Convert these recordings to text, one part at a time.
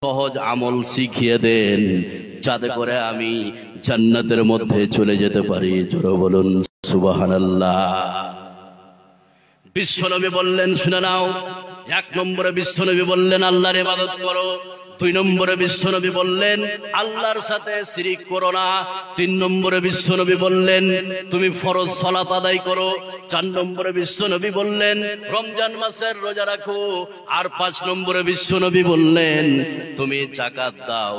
সহজ আমল শিখিয়ে দেন যাতে করে আমি জান্নাতের মধ্যে চলে যেতে পারি। জোরে বলুন সুবহানাল্লাহ। বিশ্বনবী বললেন, শুনে নাও, এক নম্বরে বিশ্বনবী বললেন আল্লাহর ইবাদত করো। দুই নম্বরে বিশ্বনবী বললেন আল্লাহর সাথে শিরিক করো না। তিন নম্বরে বিশ্বনবী বললেন তুমি ফরজ সালাত আদায় করো। চার নম্বরে বিশ্বনবী বললেন রমজান মাসের রোজা রাখো। আর পাঁচ নম্বরে বিশ্বনবী বললেন তুমি যাকাত দাও।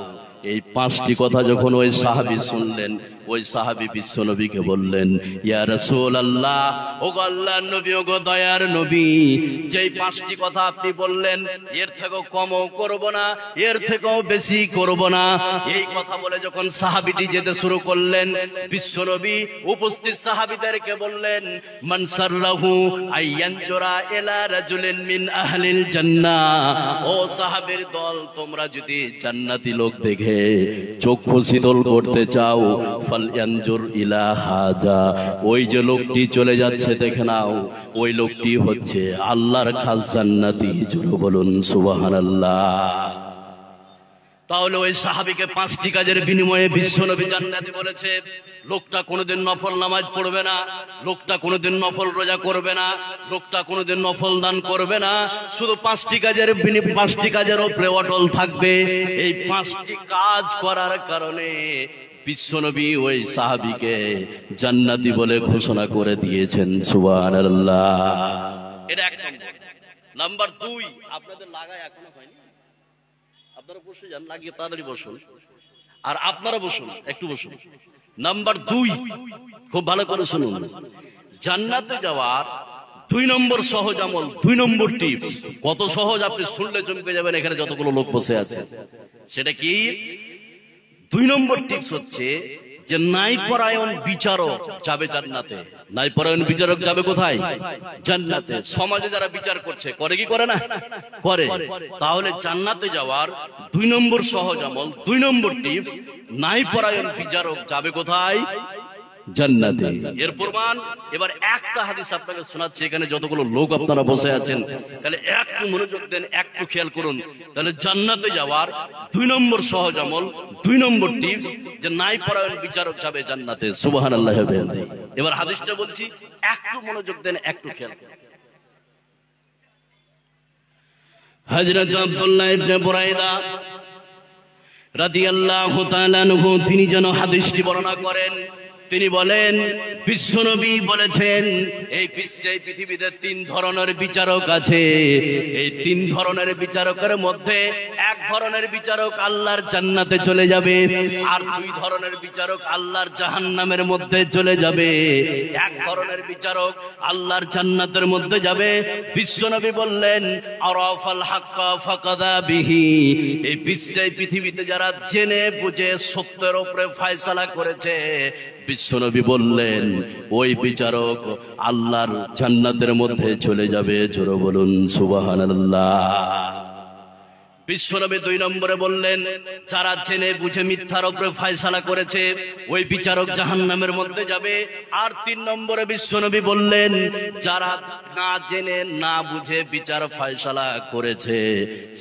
এই পাঁচটি কথা যখন ওই সাহাবী শুনলেন, ওই সাহাবী বিশ্বনবীকে বললেন, ইয়া রাসূলুল্লাহ, ওগো আল্লাহর নবী, ওগো দয়ার নবী, যেই পাঁচটি কথা আপনি বললেন এর থেকেও কমও করব না, এর থেকেও বেশি করব না। এই কথা বলে যখন সাহাবীটি যেতে শুরু করলেন, বিশ্বনবী উপস্থিত সাহাবীদেরকে বললেন, মান সাররাহু আইয়ানজুরা ইলা রাজুলিন মিন আহলিল জান্নাহ, ও সাহাবীর দল, তোমরা যদি জান্নাতি লোক দেখে চক্ষু শীতল করতে চাও, ফালয়ানজুর ইলা হাজা, ওই যে লোকটি চলে যাচ্ছে দেখে নাও, ওই লোকটি হচ্ছে আল্লাহর খাস জান্নাতি। জোরে বলুন সুবহানাল্লাহ। তাহলে ওই সাহাবীকে পাঁচটি কাজের বিনিময়ে বিশ্বনবী জান্নাতি বলেছে। লোকটা কোনোদিন নফল নামাজ পড়বে না, লোকটা কোনোদিন নফল রোজা করবে না, লোকটা কোনোদিন নফল দান করবে না, শুধু পাঁচটি কাজের উপরে অটল থাকবে। এই পাঁচটি কাজ করার কারণে বিশ্বনবী ওই সাহাবীকে জান্নাতি বলে ঘোষণা করে দিয়েছেন। সুবহানাল্লাহ। এটা এক নম্বর। নাম্বার দুই, আপনাদের লাগায় এখনো হয়নি, আপনারা বসে যান, লাগিয়ে তাড়াতাড়ি বসুন, আর আপনারা বসুন, একটু বসুন। নাম্বার দুই, খুব ভালো করে শুনুন, জান্নাতে যাওয়ার দুই নম্বর সহজ আমল, দুই নম্বর টিপস। কত সহজ, আপনি শুনলে চমকে যাবেন এখানে যতগুলো লোক বসে আছে। সেটা কি? দুই নম্বর টিপস হচ্ছে যে ন্যায়পরায়ণ বিচারক যাবে জান্নাতে। ন্যায়পরায়ণ বিচারক যাবে কোথায়? জান্নাতে। সমাজে যারা বিচার করছে, করে কি করে না? করে। তাহলে জান্নাতে যাওয়ার দুই নম্বর সহজ আমল, দুই নম্বর টিপস, ন্যায়পরায়ণ বিচারক যাবে কোথায়? জান্নাতে। এর প্রমাণ এবার একটা হাদিস আপনাকে শোনাচ্ছি। এখানে যতগুলো লোক আপনারা বসে আছেন, তাহলে একটু মনোযোগ দেন, একটু খেয়াল করুন। তাহলে জান্নাতে যাওয়ার দুই নম্বর সহজ আমল, দুই নম্বর টিপস, যে ন্যায়পরায়ণ বিচারক যাবে জান্নাতে। সুবহানাল্লাহ। এবার হাদিসটা বলছি, একটু মনোযোগ দেন, একটু খেয়াল করুন। হযরত আব্দুল্লাহ ইবনে বুরাইদা রাদিয়াল্লাহু তাআলা আনহু তিনি যেন হাদিসটি বর্ণনা করেন। তিনি বলেন, বিশ্বনবী বলেছেন এই পৃথিবীতে তিন ধরনের বিচারক আছে। এই তিন ধরনের বিচারকের মধ্যে এক ধরনের বিচারক আল্লাহর জান্নাতে চলে যাবে, আর দুই ধরনের বিচারক আল্লাহর জাহান্নামের মধ্যে চলে যাবে। এক ধরনের বিচারক আল্লাহর জান্নাতের মধ্যে যাবে। বিশ্বনবী বললেন, আরাফাল হাক্কা ফাকাদা বিহি, এই পৃথিবীতে যারা জেনে বুঝে সত্যের উপরে ফয়সালা করেছে, বিশ্বনবী বললেন ওই বিচারক আল্লাহর জান্নাতের মধ্যে চলে যাবে। জোরে বলুন সুবহানাল্লাহ। বিশ্বনবী দুই নম্বরে বললেন যারা জেনে বুঝে মিথ্যার উপরে ফয়সালা করেছে, ওই বিচারক জাহান্নামের মধ্যে যাবে। আর তিন নম্বরে বিশ্বনবী বললেন যারা না জেনে না বুঝে বিচার ফয়সালা করেছে,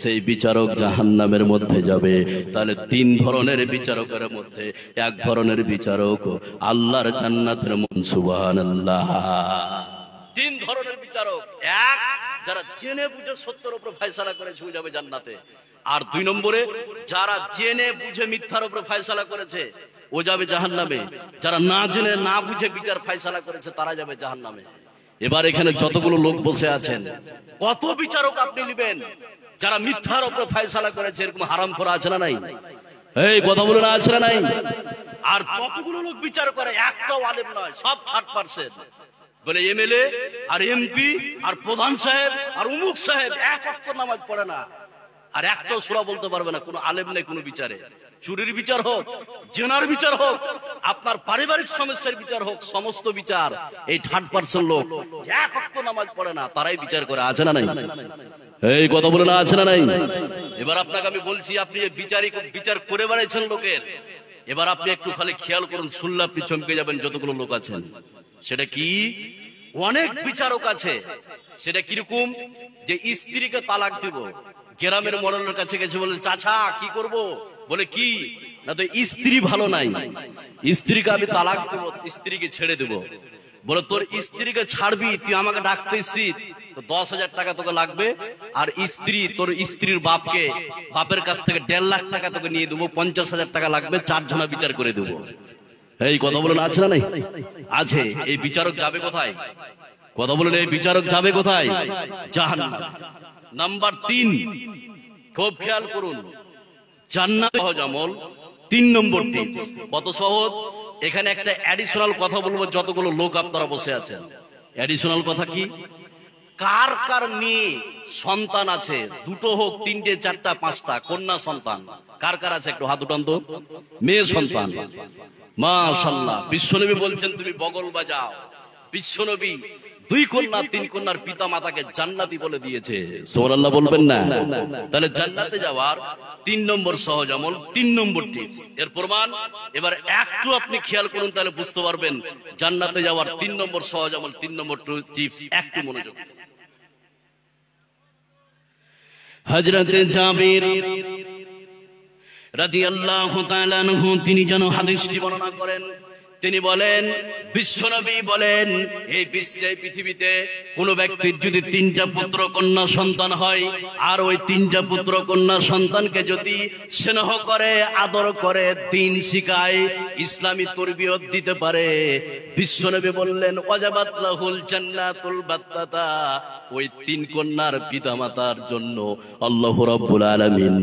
সেই বিচারক জাহান্নামের মধ্যে যাবে। তাহলে তিন ধরনের বিচারকের মধ্যে এক ধরনের বিচারক আল্লাহর জান্নাতের মধ্যে। সুবহানাল্লাহ। তিন ধরনের বিচারক, এক যারা জেনে বুঝে সত্যের উপরে ফয়সালা করেছে, ও যাবে জান্নাতে। আর দুই নম্বরে যারা জেনে বুঝে মিথ্যার উপরে ফয়সালা করেছে, ও যাবে জাহান্নামে। যারা না জেনে না বুঝে বিচার ফয়সালা করেছে, তারা যাবে জাহান্নামে। এবার এখানে যতগুলো লোক বসে আছেন, কত বিচারক আপনি নেবেন যারা মিথ্যার উপরে ফয়সালা করেছে? এরকম হারামখোর আছে না নাই? এই কথা বলে না, আছে না নাই? আর কতগুলো লোক বিচার করে, একটাও আলেম নয়, সব 30%। বলে এমএলএ আর এমপি আর প্রধান সাহেব আর উমুক সাহেব এক ওয়াক্ত নামাজ পড়ে না, আর একটাও সূরা বলতে পারবে না। কোনো আলেম নেই কোনো বিচারে। চুরির বিচার হোক, জেনার বিচার হোক, আপনার পারিবারিক সমস্যার বিচার হোক, সমস্ত বিচার এই 30% লোক এক ওয়াক্ত নামাজ পড়ে না, তারাই বিচার করে। আছে না নাই? এই কথা বলে না, আছে না নাই? এবার আপনাকে আমি বলছি, আপনি বিচার করে বেড়াইছেন লোকের। এবার আপনি একটু খালি খেয়াল করুন, শুনলে আপনি চমকে যাবেন যতগুলো লোক আছেন। সেটা কি? অনেক বিচারক আছে। সেটা কিরকম? যে স্ত্রীকে তালাক দিব, গ্রামের মোড়লের কাছে গেছে, বলে চাচা কি করব? বলে কি না, তো স্ত্রী ভালো নাই, স্ত্রীকে আমি তালাক দেবো, স্ত্রীকে ছেড়ে দেবো। বলে তোর স্ত্রীকে ছাড়বি, তুই আমাকে ডাকতে এসেছিস, তো 10,000 টাকা তোকে লাগবে, আর স্ত্রী তোর স্ত্রীর বাপের কাছ থেকে 1.5 লাখ টাকা তোকে নিয়ে দেবো, 50,000 টাকা লাগবে, 4 জনা বিচার করে দেবো। এই কথা বলেন আছে না নাই? আছে। এই বিচারক যাবে কোথায়? কথা বলেন, এই বিচারক যাবে কোথায়? জাহান্নামে। নাম্বার 3, খুব খেয়াল করুন, জান্নাত সহজ আমল 3 নম্বর টিপস। কত সহজ? এখানে একটা অ্যাডিশনাল কথা বলবো, যতগুলো লোক আপনারা বসে আছেন। অ্যাডিশনাল কথা কি? কার কার মেয়ে সন্তান আছে? 2টো হোক, 3টে, 4টা, 5টা কন্যা সন্তান কার কার আছে? একটু হাত উঠান তো। মেয়ে সন্তান, মাশাআল্লাহ। বিশ্বনবী বলছেন তুমি বগল বাজাও। বিশ্বনবী 2 কন্যা 3 কন্যার পিতা মাতাকে জান্নাতি বলে দিয়েছে। সুবহানাল্লাহ বলবেন না? তাহলে জান্নাতে যাওয়ার 3 নম্বর সহজ আমল, 3 নম্বর টিপস এর প্রমাণ। এবার একটু আপনি খেয়াল করুন, তাহলে বুঝতে পারবেন জান্নাতে যাওয়ার 3 নম্বর সহজ আমল, 3 নম্বর টিপস। একটু মনোযোগ। হযরতে জাবির রাদিয়াল্লাহু তাআলা আনহু তিনি যেন হাদিসটি বর্ণনা করেন। তিনি বলেন, বিশ্বনবী বলেন, এই বিশ্বে পৃথিবীতে কোন ব্যক্তির যদি 3টা পুত্র কন্যা সন্তান হয়, আর ওই 3টা পুত্র কন্যা সন্তানকে যদি স্নেহ করে, আদর করে, দ্বীন শিখায়, ইসলামী তরবিয়ত দিতে পারে, বিশ্বনবী বললেন ওয়াজাবাত লাহুল জান্নাতুল বাত্তাতা, ওই 3 কন্যার পিতামাতার জন্য আল্লাহ রাব্বুল আলামিন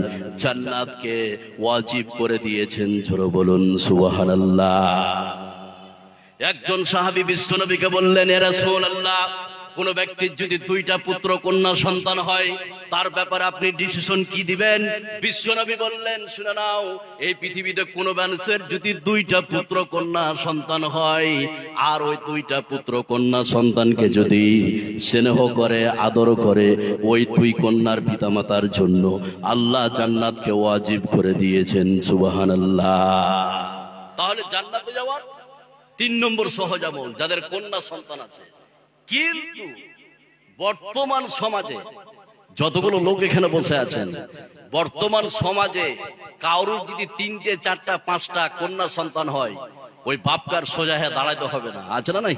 জান্নাতকে ওয়াজিব করে দিয়েছেন। জোরে বলুন সুবহানাল্লাহ। একজন সাহাবী বিশ্বনবীকে বললেন, ইয়া রাসূলুল্লাহ, কোন ব্যক্তির যদি 2টা পুত্র কন্যা সন্তান হয়, তার ব্যাপারে আপনি ডিসিশন কি দিবেন? বিশ্বনবী বললেন, শুনে নাও, এই পৃথিবীতে কোন মানুষের যদি 2টা পুত্র কন্যা সন্তান হয়, আর ওই 2টা পুত্র কন্যা সন্তানকে যদি স্নেহ করে, আদর করে, ওই 2 কন্যার পিতামাতার জন্য আল্লাহ জান্নাতকে ওয়াজিব করে দিয়েছেন। সুবহানাল্লাহ। তাহলে জান্নাতে যাওয়ার 3 নম্বর সহজ আমল যাদের কন্যা সন্তান আছে। কিন্তু বর্তমান সমাজে যতগুলো লোক এখানে বসে আছেন, বর্তমান সমাজে কারোর যদি 3টে, 4টা, 5টা কন্যা সন্তান হয়, ওই বাপকার সোজা হয়ে দাঁড়াইতে হবে না। আছে না নাই?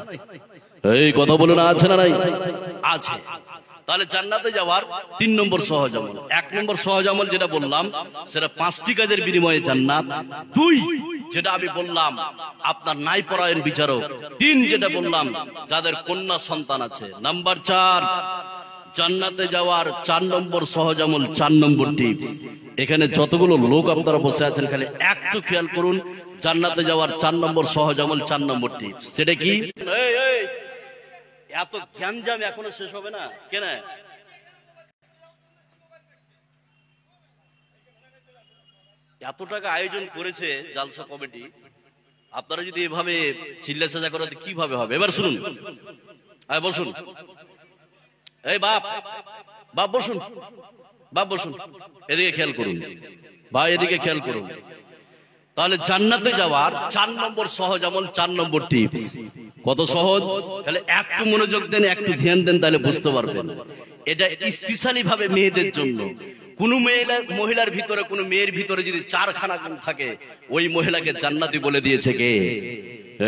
এই কথা বলুন, আছে না নাই? আছে। তাহলে জান্নাতে যাওয়ার 3 নম্বর সহজ আমল। 1 নম্বর সহজ আমল যেটা বললাম, সেটা 5টি কাজের বিনিময়ে জান্নাত। 2 যেটা আমি বললাম আপনার নাই পরায়ণ বিচারক। 3 যেটা বললাম যাদের কন্যা সন্তান আছে। নাম্বার 4, জান্নাতে যাওয়ার 4 নম্বর সহজ আমল, 4 নম্বর টিপস। এখানে যতগুলো লোক আপনারা বসে আছেন, খালি একটু খেয়াল করুন, জান্নাতে যাওয়ার 4 নম্বর সহজ আমল, 4 নম্বর টিপস। সেটা কি? এত জ্ঞানজাম এখনো শেষ হবে না কেন? এত টাকা আয়োজন করেছে জালসা কমিটি, আপনারা যদি এভাবে চিল্লা চাচা করেন কিভাবে হবে? এবার শুনুন, বসুন। এই বাপ বসুন, বাপ বসুন, এদিকে খেয়াল করুন ভাই, এদিকে খেয়াল করুন। তাহলে জান্নাতে যাওয়ার 4 নম্বর সহজ আমল, 4 নম্বর টিপস। কত সহজ? তাহলে একটু মনোযোগ দেন, একটু ধ্যান দেন, তাহলে বুঝতে পারবেন। এটা স্পেশালি ভাবে মেয়েদের জন্য। কোন মহিলার ভিতরে, কোন মেয়ের ভিতরে যদি 4খানা গুণ থাকে, ওই মহিলাকে জান্নাতি বলে দিয়েছে কে?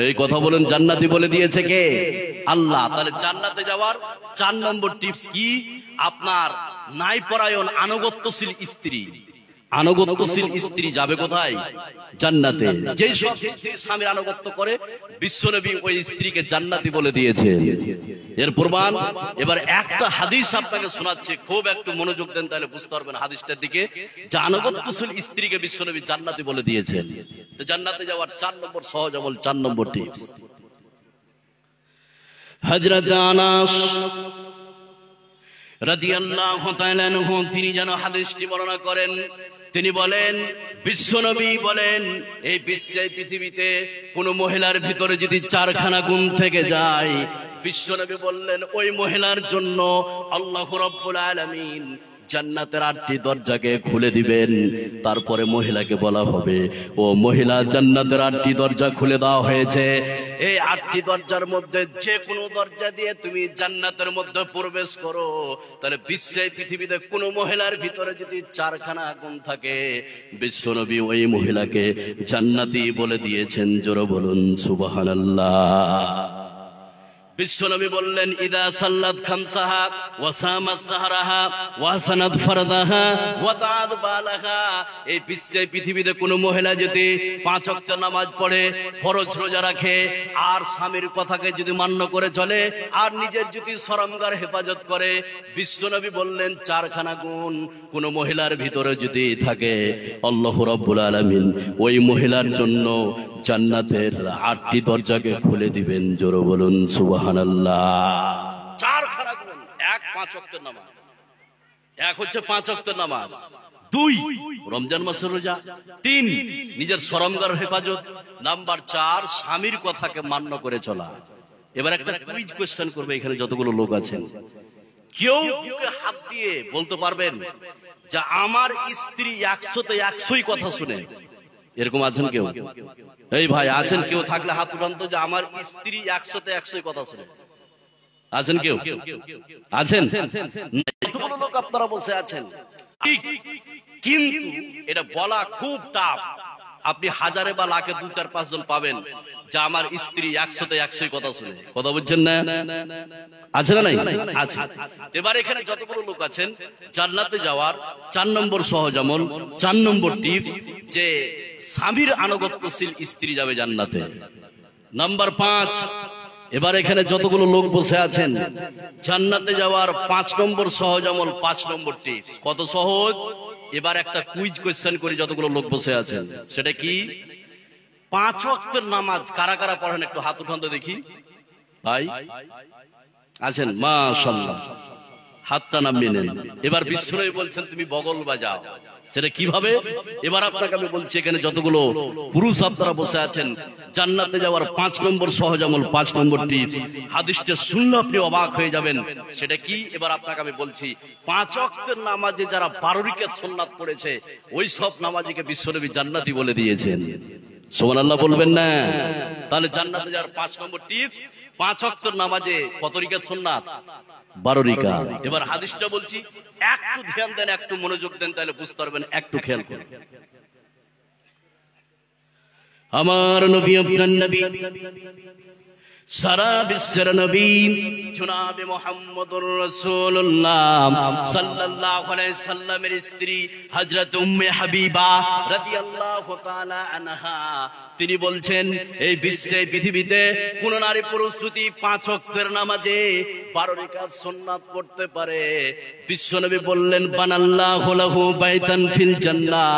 এই কথা বলেন, জান্নাতি বলে দিয়েছে কে? আল্লাহ। তাহলে জান্নাতে যাওয়ার 4 নম্বর টিপস কি? আপনার নাই পরায়ণ আনুগত্যশীল স্ত্রী। আনুগত্যশীল স্ত্রী যাবে কোথায়? জান্নাতে। যেই সব স্ত্রী স্বামীর আনুগত্য করে, বিশ্বনবী ওই স্ত্রীকে জান্নাতি বলে দিয়েছেন। এর প্রমাণ এবার একটা হাদিস আপনাকে শোনাচ্ছে, খুব একটু মনোযোগ দেন, তাহলে বুঝতে পারবেন হাদিসটার দিকে, যে আনুগত্যশীল স্ত্রীকে বিশ্বনবী জান্নাতি বলে দিয়েছেন। তো জান্নাতে যাওয়ার 4 নম্বর সহজ আমল, 4 নম্বর টিপস। হযরত আনাস রাদিয়াল্লাহু তাআলা আনহু তিনি যেন হাদিসটি বর্ণনা করেন। তিনি বলেন, বিশ্বনবী বলেন, এই বিশ্বে পৃথিবীতে কোন মহিলার ভিতরে যদি 4খানা গুণ থেকে যায়, বিশ্বনবী বললেন ওই মহিলার জন্য আল্লাহ রাব্বুল আলামিন জান্নাতের 8টি দরজাকে খুলে দিবেন। তারপরে মহিলাকে বলা হবে, ও মহিলা, জান্নাতের 8টি দরজা খুলে দেওয়া হয়েছে, এই 8টি দরজার মধ্যে যে কোনো দরজা দিয়ে তুমি জান্নাতের মধ্যে প্রবেশ করো। তাহলে বিশ্বে পৃথিবীতে কোনো মহিলার ভিতরে যদি 4খানা আগুন থাকে, বিশ্বনবী ওই মহিলাকে জান্নাতি বলে দিয়েছেন। জোরে বলুন সুবহানাল্লাহ। বিশ্বনবী বললেন, ইদা সাল্লাত খামসাহা ওয়া সামাত সাহরাহা ওয়া হাসানাত ফারদাহা ওয়া তাআদ বালাহা। এই বিশ্বে পৃথিবীতে কোনো মহিলা যদি 5 ওয়াক্ত নামাজ পড়ে, ফরজ রোজা রাখে, আর স্বামীর কথাকে যদি মান্য করে চলে, আর নিজের যদি শরমগার হেফাজত করে, বিশ্বনবী বললেন 4খানা গুণ কোন মহিলার ভিতরে যদি থাকে, আল্লাহ রাব্বুল আলামিন ওই মহিলার জন্য জান্নাতের 8টি দরজাকে খুলে দিবেন। জোরে বলুন সুবহানাল্লাহ। 4খানা গুণ। 1 5 ওয়াক্তের নামাজ, 1 হচ্ছে 5 ওয়াক্তের নামাজ, 2 রমজান মাসের রোজা, 3 নিজের শরমগার হেফাজত, নাম্বার 4 স্বামীর কথাকে মান্য করে চলা। এবার একটা কুইজ কোশ্চেন করবে, এখানে যতগুলো লোক আছেন, কেউ বুকে হাত দিয়ে বলতে পারবেন যে আমার স্ত্রী 100তে 100ই কথা শুনে? এরকম আছেন কেউ? এই ভাই আছেন কেউ? থাকলে হাত উঠান তো, যে আমার স্ত্রী 100তে 100ই কথা শুনে। আছেন কেউ? আছেন? এতগুলো লোক আপনারা বসে আছেন, কিন্তু এটা বলা খুব টাফ। আপনি হাজারে বা লাখে 2 4 5 জন পাবেন যে আমার স্ত্রী 100তে 100ই কথা শুনে। কথা বুঝছেন না? আছে না নাই? আছে। এবার এখানে যতগুলো লোক আছেন, জান্নাতে যাওয়ার 4 নম্বর সহজ আমল, 4 নম্বর টিপস, যে স্বামীর আনুগত্যশীল স্ত্রী যাবে জান্নাতে। নাম্বার 5, এবার এখানে যতগুলো লোক বসে আছেন, জান্নাতে যাওয়ার 5 নম্বর সহজ আমল, 5 নম্বর টিপস। কত সহজ? এবার একটা কুইজ কোশ্চেন করি, যতগুলো লোক বসে আছেন, সেটা কি? 5 ওয়াক্তের নামাজ কারা কারা পড়েন? একটু হাত উঠান তো দেখি। ভাই আছেন? মাশাআল্লাহ, হাতটা নামিয়ে নেন। এবার বিশ্বনবী বলছেন তুমি বগল বাজাও। সেটা কিভাবে? এবার আপনাকে আমি বলছি, এখানে যতগুলো পুরুষ আপনারা বসে আছেন, জান্নাতে যাওয়ার 5 নম্বর সহজ আমল, 5 নম্বর টিপস, হাদিসটা শুনলে আপনি অবাক হয়ে যাবেন। সেটা কি? এবার আপনাকে আমি বলছি, 5 ওয়াক্তের নামাজে যারা 12 রাকাত সুন্নাত পড়েছে, ওই সব নামাজিকে বিশ্বনবী জান্নাতি বলে দিয়েছেন। সুবহানাল্লাহ বলবেন না? তাহলে জান্নাতে যাওয়ার 5 নম্বর টিপস, 5 ওয়াক্তের নামাজে কত রাকাত সুন্নাত? 12 রাকাত। এবার হাদিসটা বলছি, একটু ধ্যান দেন, একটু মনোযোগ দেন, তাহলে বুঝতে পারবেন। একটু খেয়াল করুন। আমার নবী, আপনার নবী, সারা বিশ্বের নবী জনাবে মুহাম্মদুর রাসূলুল্লাহ সাল্লাল্লাহু আলাইহি সাল্লামের স্ত্রী হযরত উম্মে হাবিবা রাদিয়াল্লাহু তাআলা আনহা, তিনি বলছেন, এই বিশ্বে পৃথিবীতে কোন নারী পুরুষ যদি 5 ওয়াক্তের নামাজে 12 রাকাত সুন্নাত পড়তে পারে, বিশ্বনবী বললেন, বানাল্লাহু লাহু বাইতান ফিল জান্নাহ,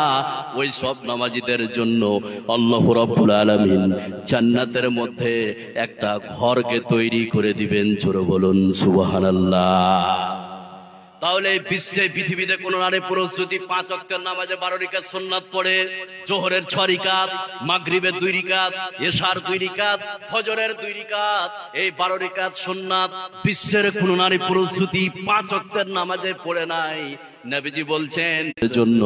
ওই সব নামাজীদের জন্য আল্লাহ রাব্বুল আলামিন জান্নাতের মধ্যে একটা ঘরকে তৈরি করে দিবেন। জোরে বলুন সুবহানাল্লাহ। তাহলে বিশ্বে পৃথিবীতে কোন নারী পুরুষ যদি 5 ওয়াক্তের নামাজে 12 রাকাত সুন্নাত পড়ে, জোহরের 6 রাকাত, মাগরিবের 2 রাকাত, এশার 2 রাকাত, ফজরের 2 রাকাত, এই 12 রাকাত সুন্নাত বিশ্বের কোন নারী পুরুষ যদি 5 ওয়াক্তের নামাজে পড়ে নাই, নবীজি বলছেন এর জন্য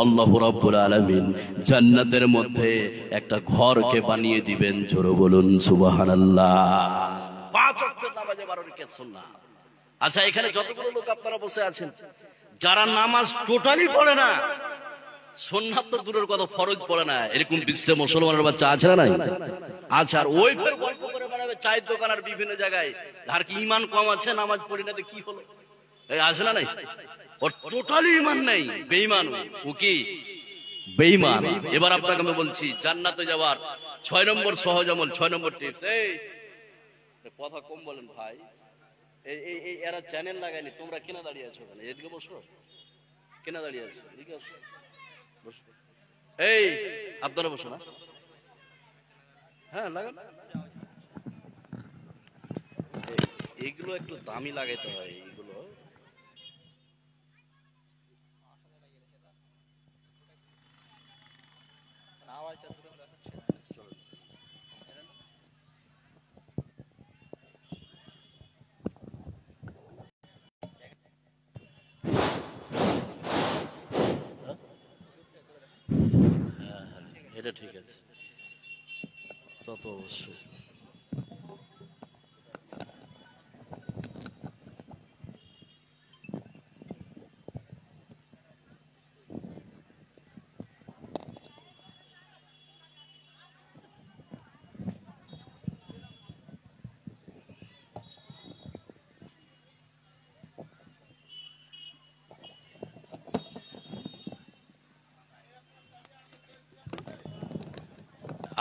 আল্লাহ রাব্বুল আলামিন জান্নাতের মধ্যে একটা ঘরকে বানিয়ে দিবেন। জোরে বলুন সুবহানাল্লাহ। 5 ওয়াক্তের নামাজে 12 রাকাত সুন্নাত। আচ্ছা, এখানে যতগুলো লোক আপনারা বসে আছেন, যারা নামাজ টোটালি পড়ে না, সুন্নাত তো দূরের কথা, ফরজ পড়ে না, এরকম বিশ্বে মুসলমানের বাচ্চা আছে না নাই? আচ্ছা, আর ওই ফের গল্প করে বেড়াবে চায়ের দোকান আর বিভিন্ন জায়গায়, আর কি ইমান কম আছে, নামাজ পড়ি না তো কি হলো? এই আছে না নাই? ওর টোটালি ইমান নেই, বেঈমান। ও কি বেঈমান? এবার আপনাকে আমি বলছি, জান্নাতে যাওয়ার 6 নম্বর সহজ আমল, 6 নম্বর টিপস। এই কথা কম বলেন ভাই, এই এরা চ্যানেল লাগায়নি, তোমরা কেন দাঁড়িয়ে আছো? ওখানে এদিকে বসো, কেন দাঁড়িয়ে আছো? এদিকে আসো, বসো। এই আপনারা বসো না, হ্যাঁ লাগান। এইগুলো একটু দামি লাগাইতে হয়, এইগুলো এটা ঠিক আছে, তত অবশ্যই।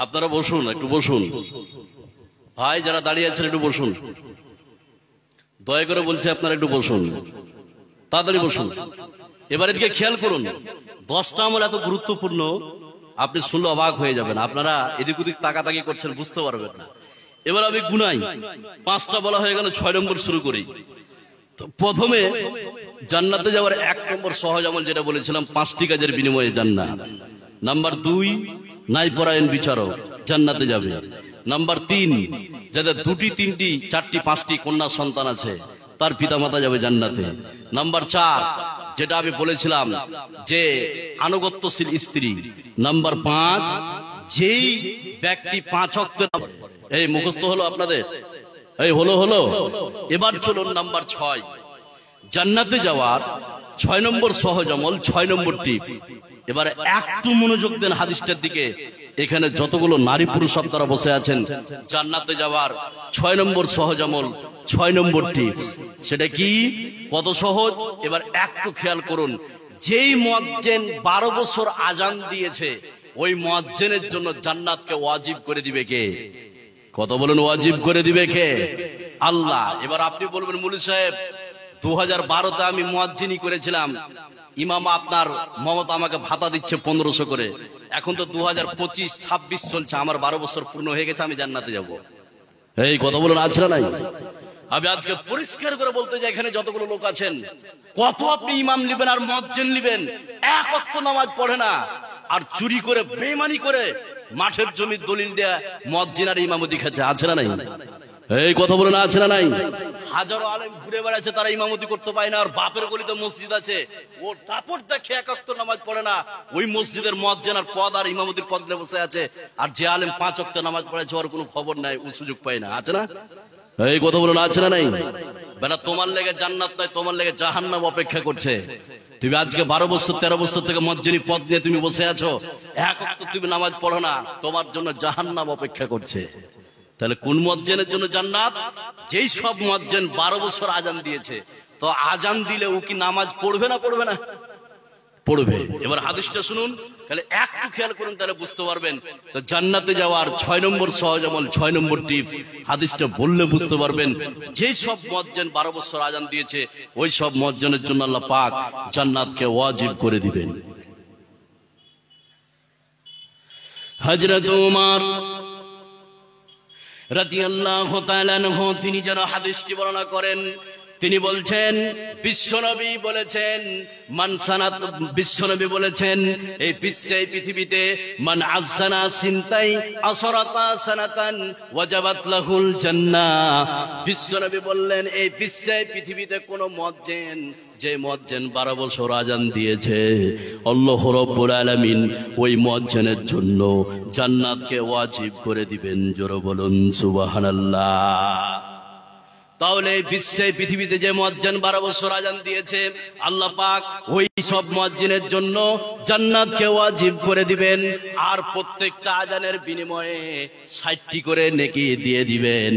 আপনারা বসুন, একটু বসুন ভাই, যারা দাঁড়িয়ে আছেন একটু বসুন, দয়া করে বলছি আপনারা একটু বসুন, তাড়াতাড়ি বসুন। এবার এদিকে খেয়াল করুন, 10টা আমল এত গুরুত্বপূর্ণ, আপনি শুনলে অবাক হয়ে যাবেন। আপনারা এদিক ওদিক তাকাতাকি করছেন, বুঝতে পারবেন না। এবার আমি গুনাই, 5টা বলা হয়ে গেল, 6 নম্বর শুরু করি। তো প্রথমে জান্নাতে যাওয়ার 1 নম্বর সহজ আমল যেটা বলেছিলাম, 5টি কাজের বিনিময়ে জান্নাত। নাম্বার 2, ন্যায়পরায়ণ বিচারক জান্নাতে যাবে। নাম্বার 3, যাদের 2টি 3টি 4টি 5টি কন্যা সন্তান আছে তার পিতামাতা যাবে জান্নাতে। নাম্বার 4, যেটা আমি বলেছিলাম যে আনুগত্যশীল স্ত্রী। নাম্বার 5, যেই ব্যক্তি 5 ওয়াক্ত, এই মুখস্থ হলো আপনাদের, এই হলো। এবার চলুন নাম্বার 6, জান্নাতে যাওয়ার 6 নম্বর সহজ আমল, 6 নম্বর টিপস। এবারে একটু মনোযোগ দেন হাদিসটার দিকে। এখানে যতগুলো নারী পুরুষ আপনারা বসে আছেন, জান্নাতে যাওয়ার 6 নম্বর সহজ আমল, 6 নম্বর টিপস, সেটা কি, কত সহজ এবার একটু খেয়াল করুন। যেই মুয়াজ্জিন 12 বছর আজান দিয়েছে, ওই মুয়াজ্জিনের জন্য জান্নাতকে ওয়াজিব করে দিবে কে? কত বলেন, ওয়াজিব করে দিবে কে? আল্লাহ। এবার আপনি বলবেন, মুফতি সাহেব 2012তে আমি মুয়াজ্জিনি করেছিলাম, ইমাম আপনার মমতা আমাকে ভাতা দিচ্ছে 1500 করে, এখন তো 2025-26 চলছে, আমার 12 বছর পূর্ণ হয়ে গেছে, আমি জান্নাতে যাব। এই কথা বলুন, আছে না নাই? আমি আজকে পরিষ্কার করে বলতে চাই, এখানে যতগুলো লোক আছেন, কত আপনি ইমাম নেবেন আর মুয়াজ্জিন নেবেন, 1 ওয়াক্ত নামাজ পড়ে না, আর চুরি করে বেঈমানি করে মাঠের জমির দলিল দেয়া মুয়াজ্জিন আর ইমামতি খাচ্ছে, আছে না নাই? এই কথা বলে না, আছে না নাই? হাজারো আলেম ঘুরে বেড়াচ্ছে, তারা ইমামতি করতে পায় না, আর বাপের গলিতে মসজিদ আছে, ও দাপট দেখে 1 ওয়াক্ত নামাজ পড়ে না, ওই মসজিদের মুয়াজ্জিন আর পদ আর ইমামতির পদ নিয়ে বসে আছে, আর যে আলেম 5 ওয়াক্ত নামাজ পড়েছে ওর কোনো খবর নাই, ও সুযোগ পায় না, আছে না? এই কথা বলে না, আছে না নাই? বেলা তোমার লেগে জান্নাত নয়, তোমার লেগে জাহান্নাম অপেক্ষা করছে। তুমি আজকে 12 বছর 13 বছর থেকে মুয়াজ্জিনি পদ নিয়ে তুমি বসে আছো, 1 ওয়াক্ত তুমি নামাজ পড়ো না, তোমার জন্য জাহান্নাম অপেক্ষা করছে। তাহলে কোন মুয়াজ্জিনের জন্য জান্নাত? যেই সব মুয়াজ্জিন 12 বছর আজান দিয়েছে, তো আজান দিলে ও কি নামাজ পড়বে না? পড়বে না? পড়বে। এবার হাদিসটা শুনুন, তাহলে একটু খেয়াল করুন, তাহলে বুঝতে পারবেন। তো জান্নাতে যাওয়ার 6 নম্বর সহজ আমল, 6 নম্বর টিপস, হাদিসটা বললে বুঝতে পারবেন। যেই সব মুয়াজ্জিন 12 বছর আজান দিয়েছে, ওই সব মুয়াজ্জিনের জন্য আল্লাহ পাক জান্নাতকে ওয়াজিব করে দিবেন। হযরত ওমর রাদিয়াল্লাহু তাআলা আনহু তিনি যেন হাদিসটি বর্ণনা করেন, তিনি বলছেন, বিশ্বনবী বলেছেন, বিশ্বনবী বলেছেন, এই বিশ্বে পৃথিবীতে মান আযানা সিনতাই আসরাতা সানাতান ওয়াজাবাত লাহুল জান্নাহ। বিশ্বনবী বললেন, এই বিশ্বে পৃথিবীতে কোন মুয়াজ্জিন, যে মুয়াজ্জিন 12 বছর আজান দিয়েছে, আল্লাহ রাব্বুল আলামিন ওই মুয়াজ্জিনের জন্য জান্নাতকে ওয়াজিব করে দিবেন। জোরে বলুন সুবহানাল্লাহ। তাহলে বিশ্বে পৃথিবীতে যে মুয়াজ্জিন 12 বছর আজান দিয়েছে, আল্লাহ পাক ওই সব মুয়াজ্জিনের জন্য জান্নাতকে ওয়াজিব করে দিবেন, আর প্রত্যেকটা আজানের বিনিময়ে 60টি করে নেকি দিয়ে দিবেন,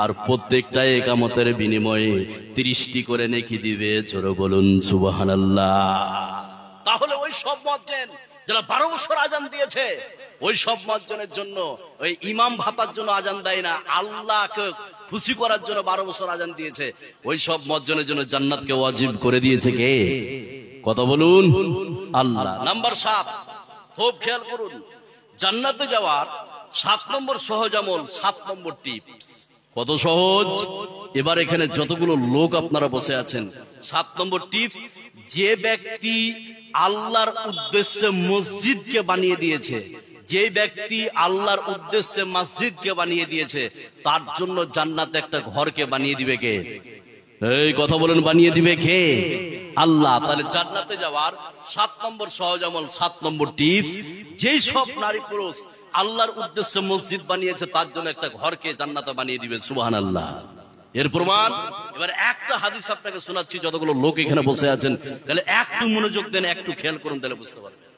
আর প্রত্যেকটা ইকামতের বিনিময়ে 30টি করে নেকি দিবে। জোরে বলুন সুবহানাল্লাহ। তাহলে ওই সব মুয়াজ্জিন যারা 12 বছর আজান দিয়েছে, ওই সব মুয়াজ্জিনের জন্য ওই ইমাম ভাতার জন্য আজান দেয় না, আল্লাহকে খুশি করার জন্য 12 বছর আজান দিয়েছে, ওই সব মুয়াজ্জিনের জন্য জান্নাতকে ওয়াজিব করে দিয়েছে কে? কথা বলুন, আল্লাহ। নাম্বার 7, খুব খেয়াল করুন, জান্নাতে যাওয়ার 7 নম্বর সহজ আমল, 7 নম্বর টিপস। কত সহজ! এবার এখানে যতগুলো লোক আপনারা বসে আছেন, 7 নম্বর টিপস, যে ব্যক্তি আল্লাহর উদ্দেশ্যে মসজিদকে বানিয়ে দিয়েছে, যে ব্যক্তি আল্লাহর উদ্দেশ্যে মসজিদকে বানিয়ে দিয়েছে, তার জন্য জান্নাতে একটা ঘরকে বানিয়ে দিবে কে? এই কথা বলেন, বানিয়ে দিবে কে? আল্লাহ। তাহলে জান্নাতে যাওয়ার 7 নম্বর সহজ আমল, 7 নম্বর টিপস, যেই সব নারী পুরুষ আল্লাহর উদ্দেশ্যে মসজিদ বানিয়েছে তার জন্য একটা ঘরকে জান্নাতে বানিয়ে দিবে সুবহানাল্লাহ। এর প্রমাণ এবার একটা হাদিস আপনাকে শোনাচ্ছি, যতগুলো লোক এখানে বসে আছেন তাহলে একটু মনোযোগ দেন, একটু খেয়াল করুন, তাহলে বুঝতে পারবেন।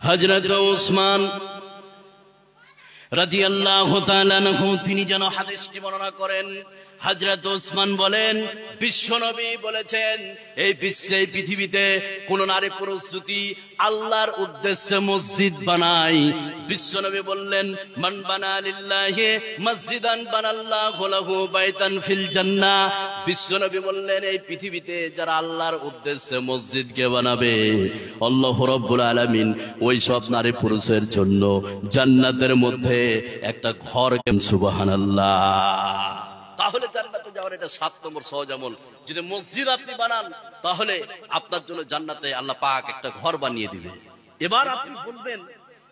হযরত ওসমান রাদিয়াল্লাহু তাআলা আনহু তিনি যেন হাদিসটি বর্ণনা করেন। হযরত ওসমান বলেন, বিশ্বনবী বলেছেন, এই বিশ্বে পৃথিবীতে কোন নারী পুরুষ যদি আল্লাহর উদ্দেশ্যে মসজিদ বানায়, বিশ্বনবী বললেন, মান বানা লিল্লাহি মসজিদান বানাল্লাহু লাহু বাইতান ফিল জান্নাহ। বিশ্বনবী বললেন, এই পৃথিবীতে যারা আল্লাহর উদ্দেশ্যে মসজিদকে বানাবে, আল্লাহ রাব্বুল আলামিন ওই সব নারী পুরুষের জন্য জান্নাতের মধ্যে একটা ঘর, সুবহানাল্লাহ। তাহলে জান্নাতে যাওয়ার এটা 7 নম্বর সহজ আমল। যদি মসজিদ আপনি বানান তাহলে আপনার জন্য জান্নাতে আল্লাহ পাক একটা ঘর বানিয়ে দিবে। এবার আপনি বলবেন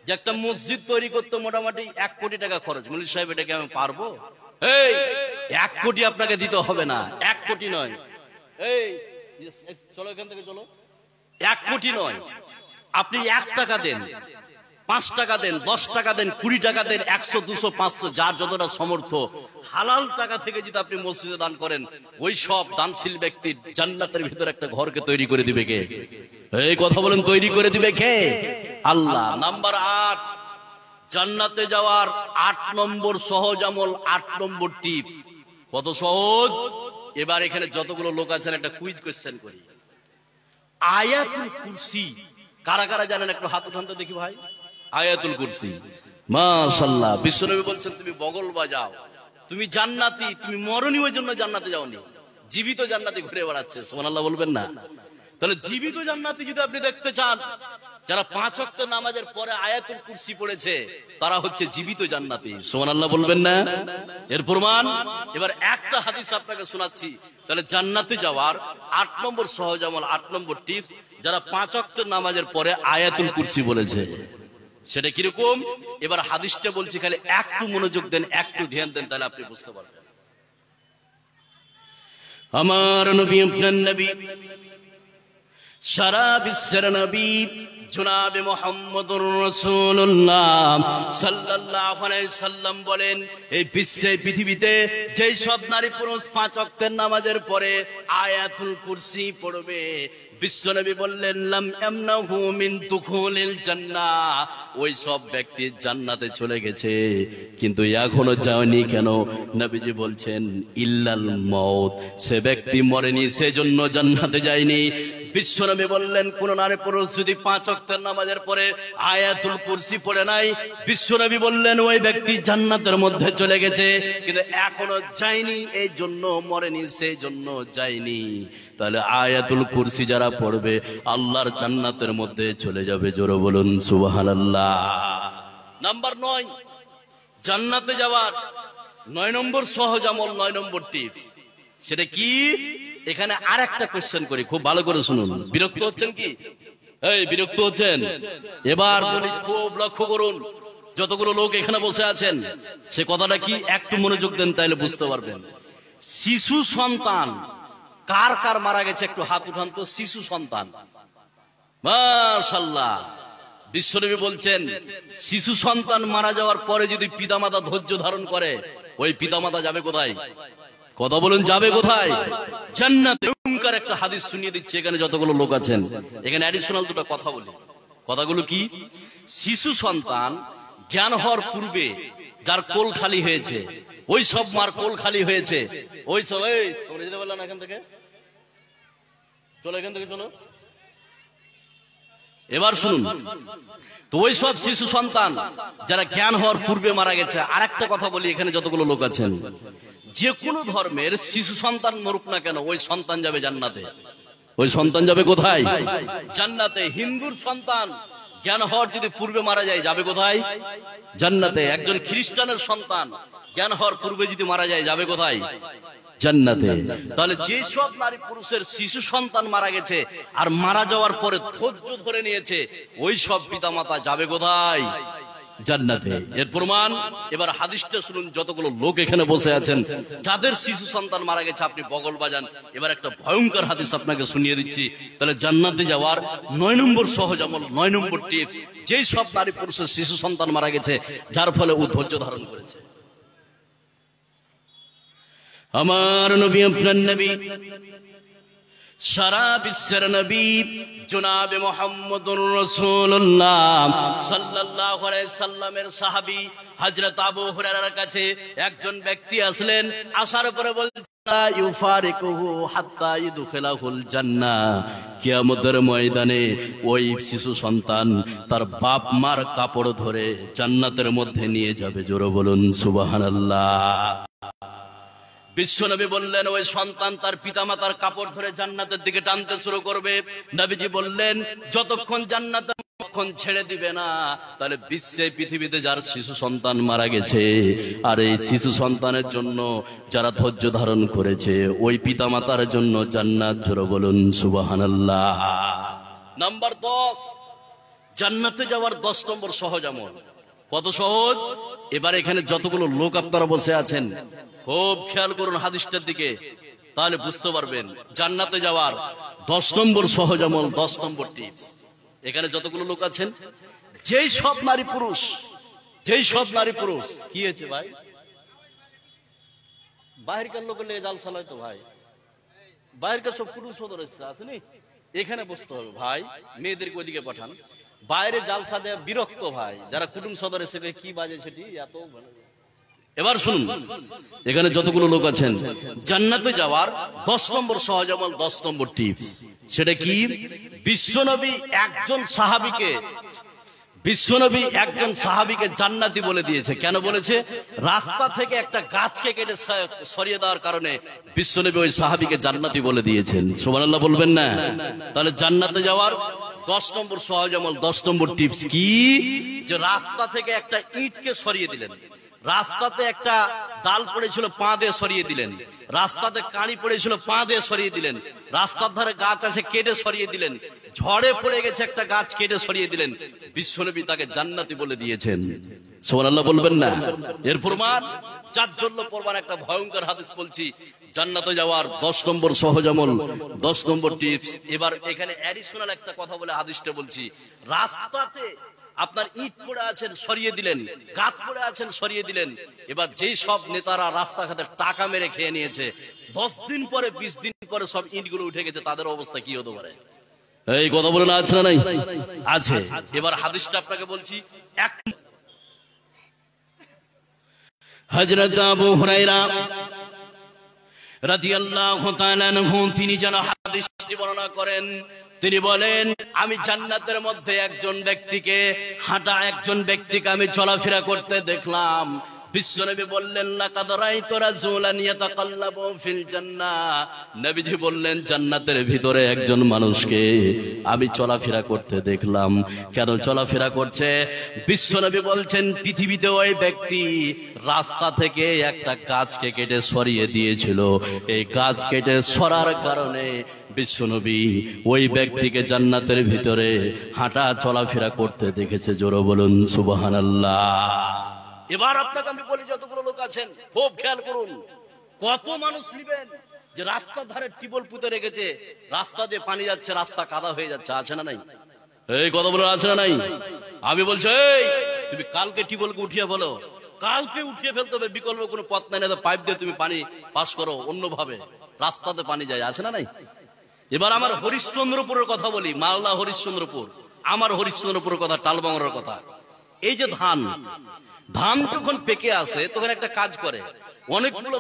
যে একটা মসজিদ তৈরি করতে মোটামুটি 1 কোটি টাকা খরচ, মুফতি সাহেব এটা কি আমি পারবো? এই 1 কোটি আপনাকে দিতে হবে না, 1 কোটি নয়, এই চলো এখান থেকে চলো, 1 কোটি নয়, আপনি 1 টাকা দেন, 5 টাকা দেন, 10 টাকা দেন, 20 টাকা দেন, 100, 200, 500 যার যতটা সমর্থ, হালাল টাকা থেকে যদি আপনি মসজিদে দান করেন, ওই সব দানশীল ব্যক্তির জান্নাতের ভিতরে একটা ঘরকে তৈরি করে দিবে কে? এই কথা বলেন, তৈরি করে দিবে কে? আল্লাহ। নাম্বার 8, জান্নাতে যাওয়ার 8 নম্বর সহজ আমল, 8 নম্বর টিপস। কত সহজ? এবার এখানে যতগুলো লোক আছেন একটা কুইজ কোশ্চেন করি। আয়াতুল কুরসি কারা কারা জানেন? একটু হাত উঠান তো দেখি ভাই। আয়াতুল কুরসি, মাশাআল্লাহ। বিশ্বনবী বলছেন, তুমি বগল বাজাও, তুমি জান্নাতি, তুমি মরণী, ওই জন্য জান্নাতে যাওনি, জীবিত জান্নাতি ঘুরে বেড়াচ্ছে, সুবহানাল্লাহ বলবেন না? তাহলে জীবিত জান্নাতি যদি আপনি দেখতে চান, যারা 5 ওয়াক্ত নামাজের পরে আয়াতুল কুরসি পড়েছে তারা হচ্ছে জীবিত জান্নাতি, সুবহানাল্লাহ বলবেন না? এর প্রমাণ এবার একটা হাদিস আপনাকে শোনাচ্ছি। তাহলে জান্নাতে যাওয়ার 8 নম্বর সহজ আমল, 8 নম্বর টিপস, যারা 5 ওয়াক্ত নামাজের পরে আয়াতুল কুরসি বলেছে, সেটা কিরকম? এবার হাদিসটা বলছি, খালি একটু মনোযোগ দেন, একটু ধ্যান দেন, তাহলে আপনি বুঝতে পারবেন। আমার নবী, আপনার নবী, সারা বিশ্বের নবী জনাবে মুহাম্মদুর রাসূলুল্লাহ সাল্লাল্লাহু আলাইহি সাল্লাম বলেন, এই বিশ্বে পৃথিবীতে যেই সব নারী পুরুষ 5 ওয়াক্তের নামাজের পরে আয়াতুল কুরসি পড়বে, বিশ্বনবী বললেন, লাম ইয়ামনাহু মিন দুখুলিল জান্নাহ, ওই সব ব্যক্তি জান্নাতে চলে গেছে, কিন্তু এখনো যায়নি কেন? নবীজি বলছেন, ইল্লাল মাউত, সে ব্যক্তি মরেনি, সেজন্য জান্নাতে যায়নি। বিশ্বনবী বললেন, কোন নারী পুরুষ যদি 5 ওয়াক্তের নামাজের পরে আয়াতুল কুরসি পড়ে নাই, বিশ্বনবী বললেন ওই ব্যক্তি জান্নাতের মধ্যে চলে গেছে, কিন্তু এখনো যায়নি, এই জন্য মরেনি, সেই জন্য যায়নি। তাহলে আয়াতুল কুরসি যারা পড়বে আল্লাহর জান্নাতের মধ্যে চলে যাবে, জোরে বলুন সুবহানাল্লাহ। নাম্বার 9, জান্নাতে যাওয়ার 9 নম্বর সহজ আমল, 9 নম্বর টিপস, সেটা কি? এখানে আরেকটা কোশ্চেন করি, খুব ভালো করে শুনুন। বিরক্ত হচ্ছেন কি? এই বিরক্ত হচ্ছেন? এবার বলি, খুব লক্ষ্য করুন, যতগুলো লোক এখানে বসে আছেন, সে কথাটা কি একটু মনোযোগ দেন, তাইলে বুঝতে পারবেন। শিশু সন্তান কার কার মারা গেছে একটু হাত উঠান তো। শিশু সন্তান, মাশাআল্লাহ। বিশ্বনবী বলছেন, শিশু সন্তান মারা যাওয়ার পরে যদি পিতামাতা ধৈর্য ধারণ করে, ওই পিতামাতা যাবে কোথায়? কথা বলুন, যাবে কোথায়? জান্নাতে। ওমকার একটা হাদিস শুনিয়ে দিচ্ছি এখানে যতগুলো লোক আছেন, এখানে অ্যাডিশনাল দুটো কথা বলি। কথাগুলো কি? শিশু সন্তান জ্ঞান হওয়ার পূর্বে যার কোল খালি হয়েছে, ওই সব মার কোল খালি হয়েছে, ওই সব, এই তোমরা যেতে পারলে না এখান থেকে, চলো এখান থেকে চলো। এবার শুনুন তো, ওই সব শিশু সন্তান যারা জ্ঞান হওয়ার পূর্বে মারা গেছে। আর একটা কথা বলি, এখানে যতগুলো লোক আছেন, যে কোনো ধর্মের শিশু সন্তান মরুক না কেন, ওই সন্তান যাবে জান্নাতে। ওই সন্তান যাবে কোথায়? জান্নাতে। হিন্দুর সন্তান জ্ঞান হওয়ার যদি পূর্বে মারা যায়, যাবে কোথায়? জান্নাতে। একজন খ্রিস্টানের সন্তান জ্ঞান হওয়ার পূর্বে যদি মারা যায়, যাবে কোথায়? জান্নাতে। তাহলে যে সব নারী পুরুষের শিশু সন্তান মারা গেছে আর মারা যাওয়ার পরে ধৈর্য ধরে নিয়েছে, ওই সব পিতামাতা যাবে কোথায়? জান্নাতে। এর প্রমাণ এবার হাদিসটা শুনুন। যতগুলো লোক এখানে বসে আছেন যাদের শিশু সন্তান মারা গেছে, আপনি বগল বাজান। এবার একটা ভয়ঙ্কর হাদিস আপনাকে শুনিয়ে দিচ্ছি। তাহলে জান্নাতে যাওয়ার 9 নম্বর সহজ আমল, 9 নম্বর টিপস, যেই সব নারী পুরুষের শিশু সন্তান মারা গেছে যার ফলে ও ধৈর্য ধারণ করেছে। আমার নবী, আপনার নবী, সারা বিশ্বের নবী জনাবে মুহাম্মদুর রাসূলুল্লাহ সাল্লাল্লাহু আলাইহি সাল্লামের সাহাবী হযরত আবু হুরায়রার কাছে একজন ব্যক্তি আসলেন। আসার পরে বললেন, ইউফারিকুহু হাত্তা ইদখিলাহুল জান্নাহ, কিয়ামতের ময়দানে ওই শিশু সন্তান তার বাপ মার কাপড় ধরে জান্নাতের মধ্যে নিয়ে যাবে। জোরে বলুন সুবহানাল্লাহ। বিশ্বনবী বললেন, ওই সন্তান তার পিতামাতার কাপড় ধরে জান্নাতের দিকে টানতে শুরু করবে। নবীজি বললেন, যতক্ষণ জান্নাতের ততক্ষণ ছেড়ে দিবে না, তাহলে বিশ্বে পৃথিবীতে যার শিশু সন্তান মারা গেছে আর এই শিশু সন্তানের জন্য যারা ধৈর্য ধারণ করেছে, ওই পিতামাতার জন্য জান্নাত। জোরে বলুন সুবহানাল্লাহ। নাম্বার 10, জান্নাতে যাওয়ার 10 নম্বর সহজ আমল। কত সহজ? এবার এখানে যতগুলো লোক আপনারা বসে আছেন খুব খেয়াল করুন হাদিসটার দিকে, তাহলে বুঝতে পারবেন জান্নাতে যাওয়ার 10 নম্বর সহজ আমল, 10 নম্বর টিপস। এখানে যতগুলো লোক আছেন, যেই সব নারী পুরুষ কি হয়েছে ভাই? বাইরের লোকের লেগে জাল চালায় তো ভাই, বাইরের সব পুরুষ সদর আসেনি, এখানে বসতে হবে ভাই। মেয়েদেরকে ওইদিকে পাঠান, বাইরে জালসা দেয়া বিরক্ত ভাই। যারা কুটুম সদর এসে কি বাজে সেটি এত ভালো। এবার শুনুন, এখানে যতগুলো লোক আছেন, জান্নাতে যাওয়ার 10 নম্বর সহজ আমল, 10 নম্বর টিপস, সেটা কি? বিশ্বনবী একজন সাহাবীকে জান্নাতি বলে দিয়েছে। কেন বলেছে? রাস্তা থেকে একটা গাছকে কেটে সরিয়ে দেওয়ার কারণে বিশ্বনবী ওই সাহাবীকে জান্নাতি বলে দিয়েছেন। সুবহানাল্লাহ বলবেন না? তাহলে জান্নাতে যাওয়ার 10 নম্বর সহজ আমল, 10 নম্বর টিপস কি? যে রাস্তা থেকে একটা ইটকে সরিয়ে দিলেন, রাস্তাতে একটা ডাল পড়েছিল পা দিয়ে সরিয়ে দিলেন, রাস্তাতে কাঁড়ি পড়েছিল পা দিয়ে সরিয়ে দিলেন, রাস্তার ধারে গাছ আছে কেটে সরিয়ে দিলেন, ঝড়ে পড়ে গেছে একটা গাছ কেটে সরিয়ে দিলেন, বিশ্বনবী তাকে জান্নাতি বলে দিয়েছেন। সুবহানাল্লাহ বলবেন না? এর প্রমাণ 4 জন্য প্রমাণ একটা ভয়ঙ্কর হাদিস বলছি, জান্নাতে যাওয়ার 10 নম্বর সহজ আমল, 10 নম্বর টিপস। এবার এখানে অ্যাডিশনাল একটা কথা বলে হাদিসটা বলছি। রাস্তাতে আপনার ইট পড়ে আছেন সরিয়ে দিলেন, গাছ পড়ে আছেন সরিয়ে দিলেন। এবার যেই সব নেতারা রাস্তাঘাটে টাকা মেরে খেয়ে নিয়েছে, 10 দিন পরে 20 দিন পরে সব ইটগুলো উঠে গেছে, তাদের অবস্থা কি হতে পারে? এই কথা বলে না আছে না নাই? আছে। এবার হাদিসটা আপনাকে বলছি। হযরত আবু হুরায়রা রাদিয়াল্লাহু তাআলা আনহু তিনি যেন হাদিসটি বর্ণনা করেন। তিনি বলেন, আমি জান্নাতের মধ্যে একজন ব্যক্তিকে আমি চলাফেরা করতে দেখলাম। বিশ্বনবী বললেন, লাকাদ রাআইতু রাজুলান ইয়াতাকাল্লাবু ফিল জান্নাহ। নবীজি বললেন, জান্নাতের ভিতরে একজন মানুষকে আমি চলাফেরা করতে দেখলাম। কেন চলাফেরা করছে? বিশ্বনবী বলছেন, পৃথিবীতে ওই ব্যক্তি রাস্তা থেকে একটা গাছকে কেটে সরিয়ে দিয়েছিল। এই গাছ কেটে সরার কারণে বিশ্বনবী ওই ব্যক্তিকে জান্নাতের ভিতরে হাঁটা চলাফেরা করতে দেখেছে। জোরে বলুন সুবহানাল্লাহ। এবার আপনাকে আমি বলি, যতগুলো লোক আছেন খুব খেয়াল করুন, কত মানুষ নিবেন যে রাস্তার ধারে টিবল পুঁতে রেখেছে, রাস্তা দিয়ে পানি যাচ্ছে, রাস্তা কাদা হয়ে যাচ্ছে, আছে না নাই? এই কথা বলে আছে না নাই? আমি বলছি, এই তুমি কালকে টিবলকে উঠিয়ে বলো, কালকে উঠিয়ে ফেলতে হবে, বিকল্প কোনো পথ নাই, না পাইপ দিয়ে তুমি পানি পাস করো অন্যভাবে, রাস্তাতে পানি যায়, আছে না নাই? এবার আমার হরিশ্চন্দ্রপুরের কথা বলি, মালদা হরিশ্চন্দ্রপুর, আমার হরিশ্চন্দ্রপুরের কথা, টালবাংলার কথা। এই যে ধান যখন পেকে আসে তখন একটা কাজ করে, অনেকগুলো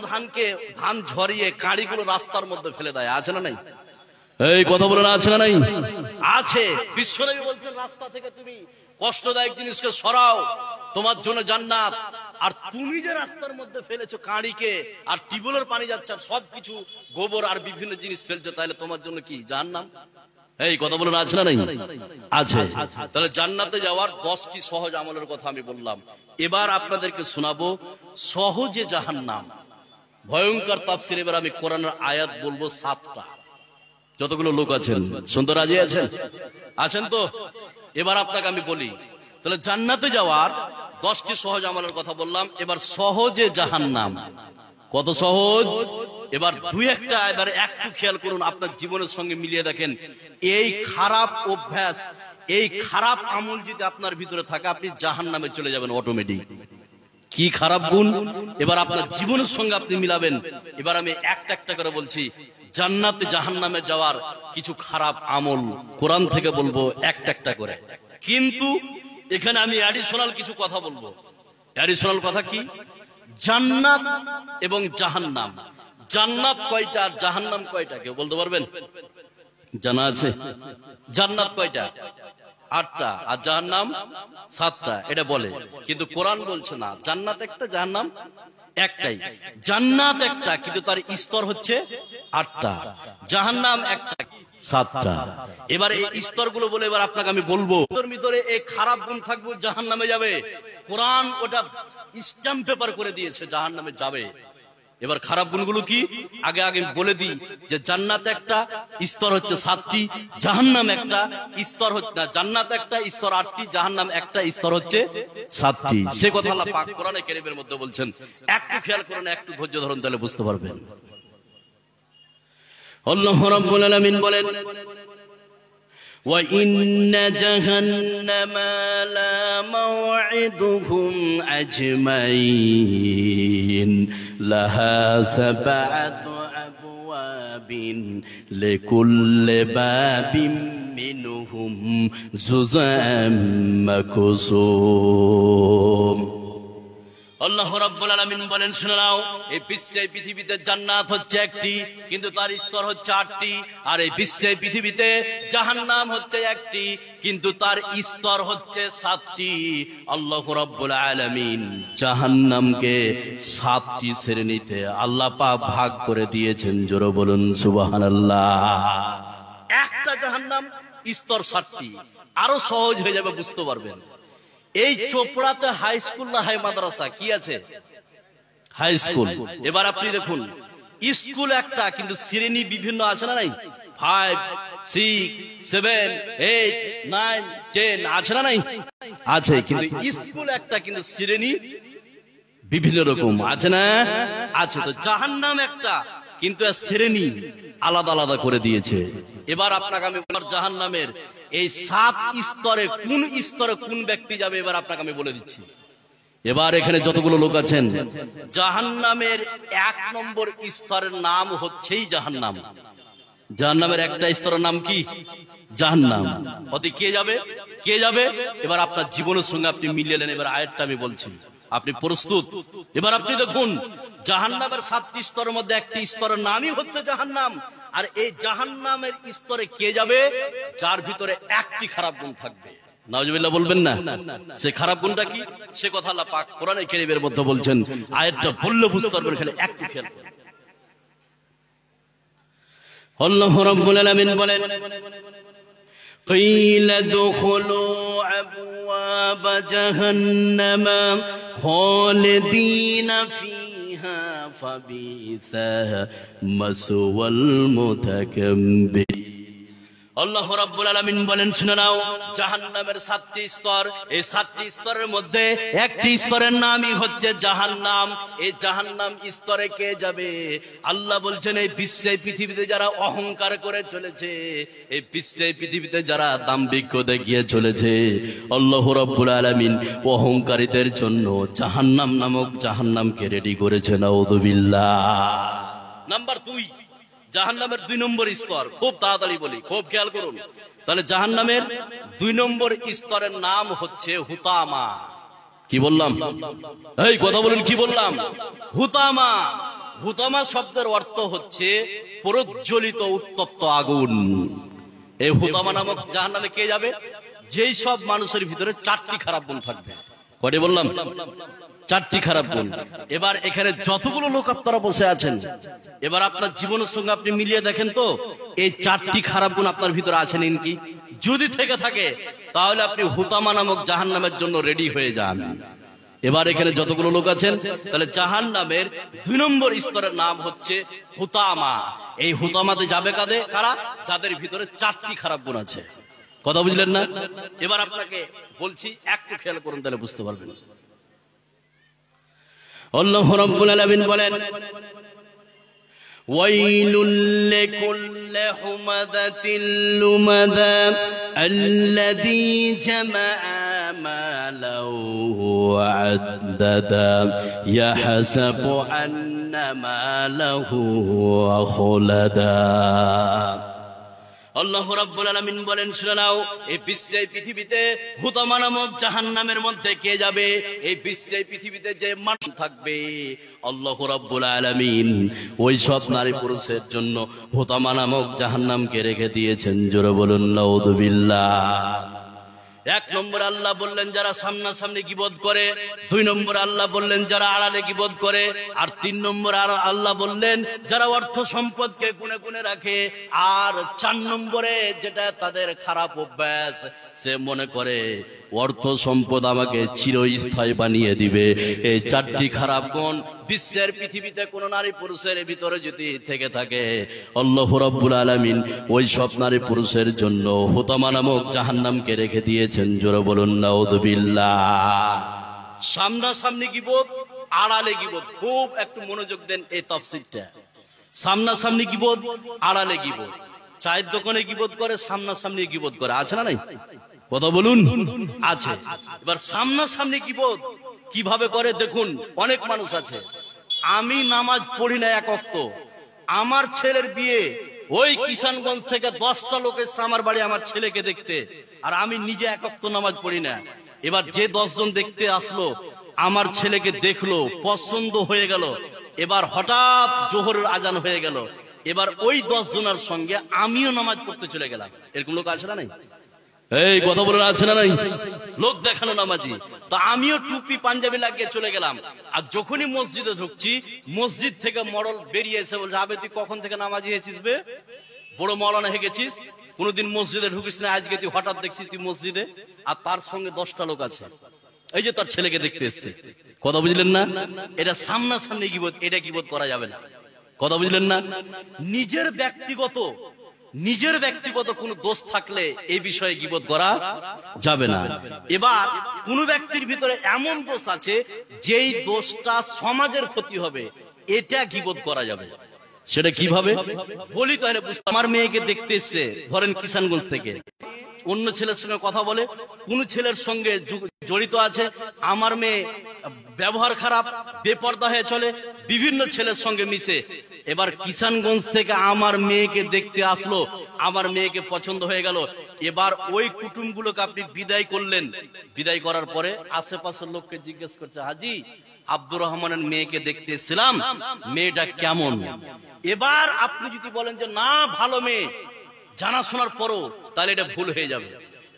ধান ঝরিয়ে কাঁড়িগুলো রাস্তার মধ্যে ফেলে দেয়, আছে না নাই? এই কথা বলে না আছে না নাই? আছে। বিশ্বনবী বলছেন, রাস্তা থেকে তুমি কষ্টদায়ক জিনিসকে সরাও, তোমার জন্য জান্নাত। আর তুমি যে রাস্তার মধ্যে ফেলেছো কাঁড়িকে, আর টিউবওয়েলের পানি যাচ্ছে, আর সবকিছু গোবর আর বিভিন্ন জিনিস ফেলছো, তাহলে তোমার জন্য কি জাহান্নাম? এই কথা বলে আছে না নাই? আছে। তাহলে জান্নাতে যাওয়ার 10টি সহজ আমলের কথা আমি বললাম। এবার আপনাদেরকে শোনাবো সহজে জাহান্নাম, ভয়ঙ্কর তাফসীর। এবার আমি কোরআনের আয়াত বলবো 7টা। যতগুলো লোক আছেন শুনতে রাজি আছেন তো? এবার আপনাকে আমি বলি, তাহলে জান্নাতে যাওয়ার 10টি সহজ আমলের কথা বললাম। এবার সহজে জাহান্নাম, কত সহজ। এবার দুই একটা, এবার একটু খেয়াল করুন, আপনার জীবনের সঙ্গে মিলিয়ে দেখেন। এই খারাপ অভ্যাস, এই খারাপ আমল যদি আপনার ভিতরে থাকে, আপনি জাহান্নামে চলে যাবেন অটোমেটিক। কি খারাপ গুণ, এবার আপনার জীবনের সঙ্গে আপনি মিলাবেন। এবার আমি একটা একটা করে বলছি, জান্নাতে জাহান্নামে যাওয়ার কিছু খারাপ আমল কোরআন থেকে বলবো একটা একটা করে। কিন্তু এখানে আমি অ্যাডিশনাল কিছু কথা বলবো। অ্যাডিশনাল কথা কি? জান্নাত এবং জাহান্নাম, জান্নাত কয়টা আর জাহান্নাম কয়টা কেউ বলতে পারবেন? জানা আছে? জান্নাত কয়টা? 8টা, আর জাহান্নাম 7টা, এটা বলে। কিন্তু কোরআন বলছে না, জান্নাত একটা, জাহান্নাম একটাই। জান্নাত একটা, কিন্তু তার স্তর হচ্ছে 8টা, জাহান্নাম একটা, 7টা। এবার এই স্তরগুলো বলে এবার আপনাকে আমি বলবো, তোর ভিতরে এই খারাপ গুণ থাকবে, জাহান্নামে যাবে। কোরআন ওটা স্ট্যাম্প পেপার করে দিয়েছে, জাহান্নামে যাবে। এবার খারাপ গুণগুলো কি আগে আগে বলে দিই, যে জান্নাত একটা স্তর হচ্ছে 7টি, জাহান্নাম একটা স্তর হচ্ছে না, জান্নাত একটা স্তর 8টি, জাহান্নাম একটা স্তর হচ্ছে 7টি। সে কথা আল্লাহ পাক কোরআনে কারীমের মধ্যে বলছেন। একটু খেয়াল করুন, একটু ধৈর্য ধরুন, তাহলে বুঝতে পারবেন। আল্লাহ রাব্বুল আলামিন বলেন, وَإِنَّ جَهَنَّمَ لَمَوْعِدُهُمْ أَجْمَعِينَ لَهَا 7 أَبْوَابٍ لِكُلِّ بَابٍ مِّنْهُمْ جُزْءٌ مَّقْسُومٌ। আল্লাহ রাব্বুল আলামিন বলেন, শুনে নাও, এই বিশ্বে পৃথিবীতে জান্নাত হচ্ছে একটি, কিন্তু তার স্তর হচ্ছে 8টি। আর এই বিশ্বে পৃথিবীতে জাহান্নাম হচ্ছে একটি, কিন্তু তার স্তর হচ্ছে 7টি। আল্লাহ রাব্বুল আলামিন জাহান্নামকে 7টি শ্রেণীতে আল্লাহ পাক ভাগ করে দিয়েছেন। জোরে বলুন সুবহানাল্লাহ। একটা জাহান্নাম স্তর 7টি। আরো সহজ হয়ে যাবে, বুঝতে পারবেন। এই চোপড়াতে হাই স্কুল না হাই মাদ্রাসা কি আছে? High school. এবার আপনি দেখুন, স্কুল একটা, কিন্তু শ্রেণী বিভিন্ন আছে না নাই? 5, 6, 7, 8, 9, 10 আছে না নাই? আছে। কিন্তু স্কুল একটা, কিন্তু শ্রেণী বিভিন্ন রকম আছে না? আছে। তো জাহান্নাম একটা, কিন্তু শ্রেণী আলাদা আলাদা করে দিয়েছে। এবার আপনাকে আমি জাহান্নামের এই 7 স্তরে কোন স্তরে কোন ব্যক্তি যাবে, এবার আপনাকে আমি বলে দিচ্ছি। এবার এখানে যতগুলো লোক আছেন, জাহান্নামের 1 নম্বর স্তরের নাম হচ্ছেই জাহান্নাম। জাহান্নামের একটা স্তরের নাম কি? জাহান্নাম। ওতে কে যাবে? কে যাবে? এবার আপনার জীবনের সঙ্গে আপনি মিলিয়ে নেন। এবার আয়াতটা আমি বলছি, আপনি প্রস্তুত? এবার আপনি দেখুন, জাহান্নামের 7টি স্তরের মধ্যে একটি স্তরের নামই হচ্ছে জাহান্নাম। আর এই জাহান্নামের স্তরে কে যাবে? যার ভিতরে একটি খারাপ গুণ থাকবে। নাউজুবিল্লাহ বলবেন না? সে খারাপ গুণটা কি? সে কথা আল্লাহ পাক কোরআনে কারীমের মধ্যে বলছেন। আয়াতটা বললে বুঝতে পারবেন, খালি একটু খেয়াল করুন। আল্লাহ রাব্বুল আলামিন বলেন, قيل ادخلوا أبواب جهنم خالدين فيها فبئس مثوى المتكبرين। আল্লাহ রাব্বুল আলামিন বলেন, শুনে নাও, জাহান্নামের 7টি স্তর। এই 7টি স্তরের মধ্যে একটি স্তরের নামই হচ্ছে জাহান্নাম। এই জাহান্নাম স্তরে কে যাবে? আল্লাহ বলছেন, এই বিশ্বে পৃথিবীতে যারা অহংকার করে চলেছে, এই বিশ্বে পৃথিবীতে যারা দাম্ভিক্য দেখিয়ে চলেছে, আল্লাহ রাব্বুল আলামিন অহংকারীদের জন্য জাহান্নাম নামক জাহান্নামকে রেডি করেছে। নাউযুবিল্লাহ। নাম্বার 2, জাহান্নামের 2 নম্বর স্তর। খুব তাড়াতাড়ি বলি, খুব খেয়াল করুন। তাহলে জাহান্নামের 2 নম্বর স্তরের নাম হচ্ছে হুতামা। কি বললাম? এই কথা বলুন, কি বললাম? হুতামা। হুতামা শব্দের অর্থ হচ্ছে প্রজ্বলিত উত্তপ্ত আগুন। এই হুতামা নামক জাহান্নামে কে যাবে? যেই সব মানুষের ভিতরে 4টি খারাপ গুণ থাকবে। কয়টি বললাম? 4টি খারাপ গুণ। এবার এখানে যতগুলো লোক আপনারা বসে আছেন, এবার আপনার জীবনের সঙ্গে আপনি মিলিয়ে দেখেন তো, এই 4টি খারাপ গুণ আপনার ভিতরে আছেন কি? যদি থেকে থাকে, তাহলে আপনি হুতামা নামক জাহান্নামের জন্য রেডি হয়ে যান। এবার এখানে যতগুলো লোক আছেন, তাহলে জাহান্নামের 2 নম্বর স্তরের নাম হচ্ছে হুতামা। এই হুতামাতে যাবে কারা? যাদের ভিতরে 4টি খারাপ গুণ আছে। কথা বুঝলেন না? এবার আপনাকে বলছি, একটু খেয়াল করুন, তাহলে বুঝতে পারবেন। আল্লাহ রাব্বুল আলামিন বলেন, ওয়াইলুল লিকুল্লি হুমাযাতিল লুমাযা আল্লাযী জামাআ মালাহু ওয়া আদ্দাদা ইয়াহসাবু আন্না মালাহু আখলাদা। আল্লাহ রাব্বুল আলামিন বলেন, শুনে নাও, এই বিশ্বে পৃথিবীতে হুতামা নামক জাহান্নামের মধ্যে কে যাবে? এই বিশ্বে পৃথিবীতে যে মানুষ থাকবে, আল্লাহ রাব্বুল আলামিন ওই সব নারী পুরুষের জন্য হুতামা নামক জাহান্নামকে রেখে দিয়েছেন। জোরে বলুন নাউযুবিল্লাহ। এক নম্বর আল্লাহ বললেন যারা সামনাসামনি গীবত করে, দুই নম্বর আল্লাহ বললেন যারা আড়ালে গীবত করে, আর তিন নম্বর আল্লাহ বললেন যারা অর্থ সম্পদকে গুনে গুনে রাখে, আর চার নম্বরে যেটা তাদের খারাপ অভ্যাস, সে মনে করে অর্থ সম্পদ আমাকে চিরস্থায়ী বানিয়ে দিবে। এই চারটি খারাপ গুণ বিশ্বের পৃথিবীতে কোন নারী পুরুষের ভিতরে যদি থেকে থাকে, আল্লাহ রাব্বুল আলামিন ওই সব নারী পুরুষের জন্য হুতামা নামক জাহান্নামকে রেখে দিয়েছেন। জোরে বলুন নাউযুবিল্লাহ। সামনাসামনি গীবত, আড়ালে গীবত, খুব একটু মনোযোগ দেন এই তাফসীরটা। সামনাসামনি গীবত, আড়ালে গীবত। চায়ের দোকানে গীবত করে, সামনাসামনি গীবত করে, আছে না নাই? কথা বলুন, আছে। এবার সামনাসামনি গীবত কিভাবে করে দেখুন। অনেক মানুষ আছে, আমি নামাজ পড়ি না এক ওয়াক্ত, আমার ছেলের বিয়ে ওই কিষানগঞ্জ থেকে 10টা লোক এসেছে আমার বাড়ি আমার ছেলেকে দেখতে, আর আমি নিজে এক ওয়াক্ত নামাজ পড়ি না। এবার যে 10 জন দেখতে আসলো, আমার ছেলেকে দেখলো, পছন্দ হয়ে গেল, এবার হঠাৎ জোহরের আজান হয়ে গেল, এবার ওই 10 জনের সঙ্গে আমিও নামাজ পড়তে চলে গেলাম। এরকম লোক আছে না নাই? এই কথা বলে আছে না নাই? লোক দেখানো নামাজি। তো আমিও টুপি পাঞ্জাবি লাগিয়ে চলে গেলাম, আর যখনই মসজিদে ঢুকছি, মসজিদ থেকে মডল বেরিয়ে এসে বলছে, আবে তুই কখন থেকে নামাজি হয়েছিস বে? বড় মৌলানা হয়ে গেছিস, কোনোদিন মসজিদে ঢুকিস না, আজকে তুই হঠাৎ দেখছিস তুই মসজিদে, আর তার সঙ্গে 10টা লোক আছে, এই যে তার ছেলেকে দেখতে এসছে। কথা বুঝলেন না? এটা সামনাসামনি গীবত, এটা গীবত করা যাবে না। কথা বুঝলেন না? নিজের ব্যক্তিগত কোন দোষ থাকলে এই বিষয়ে গীবত করা যাবে না। এবার কোন ব্যক্তির ভিতরে এমন দোষ আছে যেই দোষটা সমাজের ক্ষতি হবে, এটা গীবত করা যাবে। সেটা কিভাবে বলি তাহলে বুঝতে। আমার মেয়েকে দেখতে এসছে, ধরেন কিষানগঞ্জ থেকে, অন্য ছেলের সঙ্গে কথা বলে, কোন ছেলের সঙ্গে জড়িত আছে, আমার মেয়ে ব্যবহার খারাপ, বেপরদা হয়ে চলে, বিভিন্ন ছেলের সঙ্গে মিশে। এবার কিষানগঞ্জ থেকে আমার মেয়েকে দেখতে আসলো, আমার মেয়েকে পছন্দ হয়ে গেল, এবার ওই কুটুমগুলোকে আপনি বিদায় করলেন। বিদায় করার পরে আশেপাশের লোককে জিজ্ঞেস করছে, হাজি আব্দুর রহমানের মেয়েকে দেখতে এসেছিলাম, মেয়েটা কেমন? এবার আপনি যদি বলেন যে না ভালো মেয়ে, জানাশোনার পরও, তাহলে এটা ভুল হয়ে যাবে।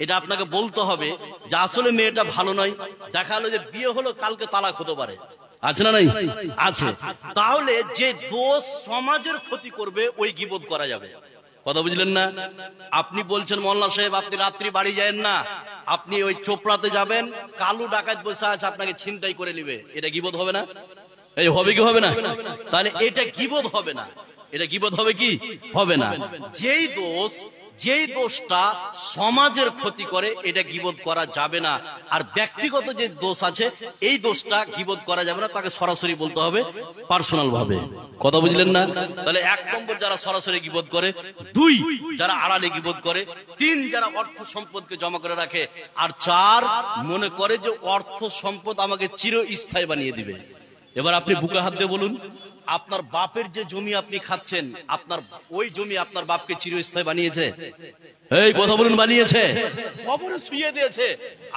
এটা আপনাকে বলতে হবে যে আসলে মেয়েটা ভালো নয়, দেখা হলো যে বিয়ে হলো, কালকে তালাক হতে পারে, আছে না নাই? আছে। তাহলে যে দোষ সমাজের ক্ষতি করবে, ওই গীবত করা যাবে। কথা বুঝলেন না? আপনি বলছেন মোল্লা সাহেব আপনি রাত্রি বাড়ি যাবেন না, আপনি ওই চোপড়াতে যাবেন, কালু ডাকাত বসে আছে, আপনাকে ছিনতাই করে নিবে, এটা গীবত হবে না? এই হবে কি হবে না? তাহলে এটা গীবত হবে না। এটা গীবত হবে কি হবে না? যেই দোষটা সমাজের ক্ষতি করে, এটা গীবত করা যাবে না। আর ব্যক্তিগত যে দোষ আছে, এই দোষটা গীবত করা যাবে না, তাকে সরাসরি বলতে হবে পার্সোনাল ভাবে। কথা বুঝলেন না? তাহলে 1 নম্বর যারা সরাসরি গীবত করে, 2 যারা আড়ালে গীবত করে, 3 যারা অর্থ সম্পদকে জমা করে রাখে, আর 4 মনে করে যে অর্থ সম্পদ আমাকে চিরস্থায়ী বানিয়ে দিবে। এবার আপনি বুকে হাত দিয়ে বলুন, আপনার বাপের যে জমি আপনি খাচ্ছেন, আপনার ওই জমি আপনার বাপকে চিরস্থায়ী বানিয়েছে? এই কথা বলুন, বানিয়েছে? কবরে শুইয়ে দিয়েছে।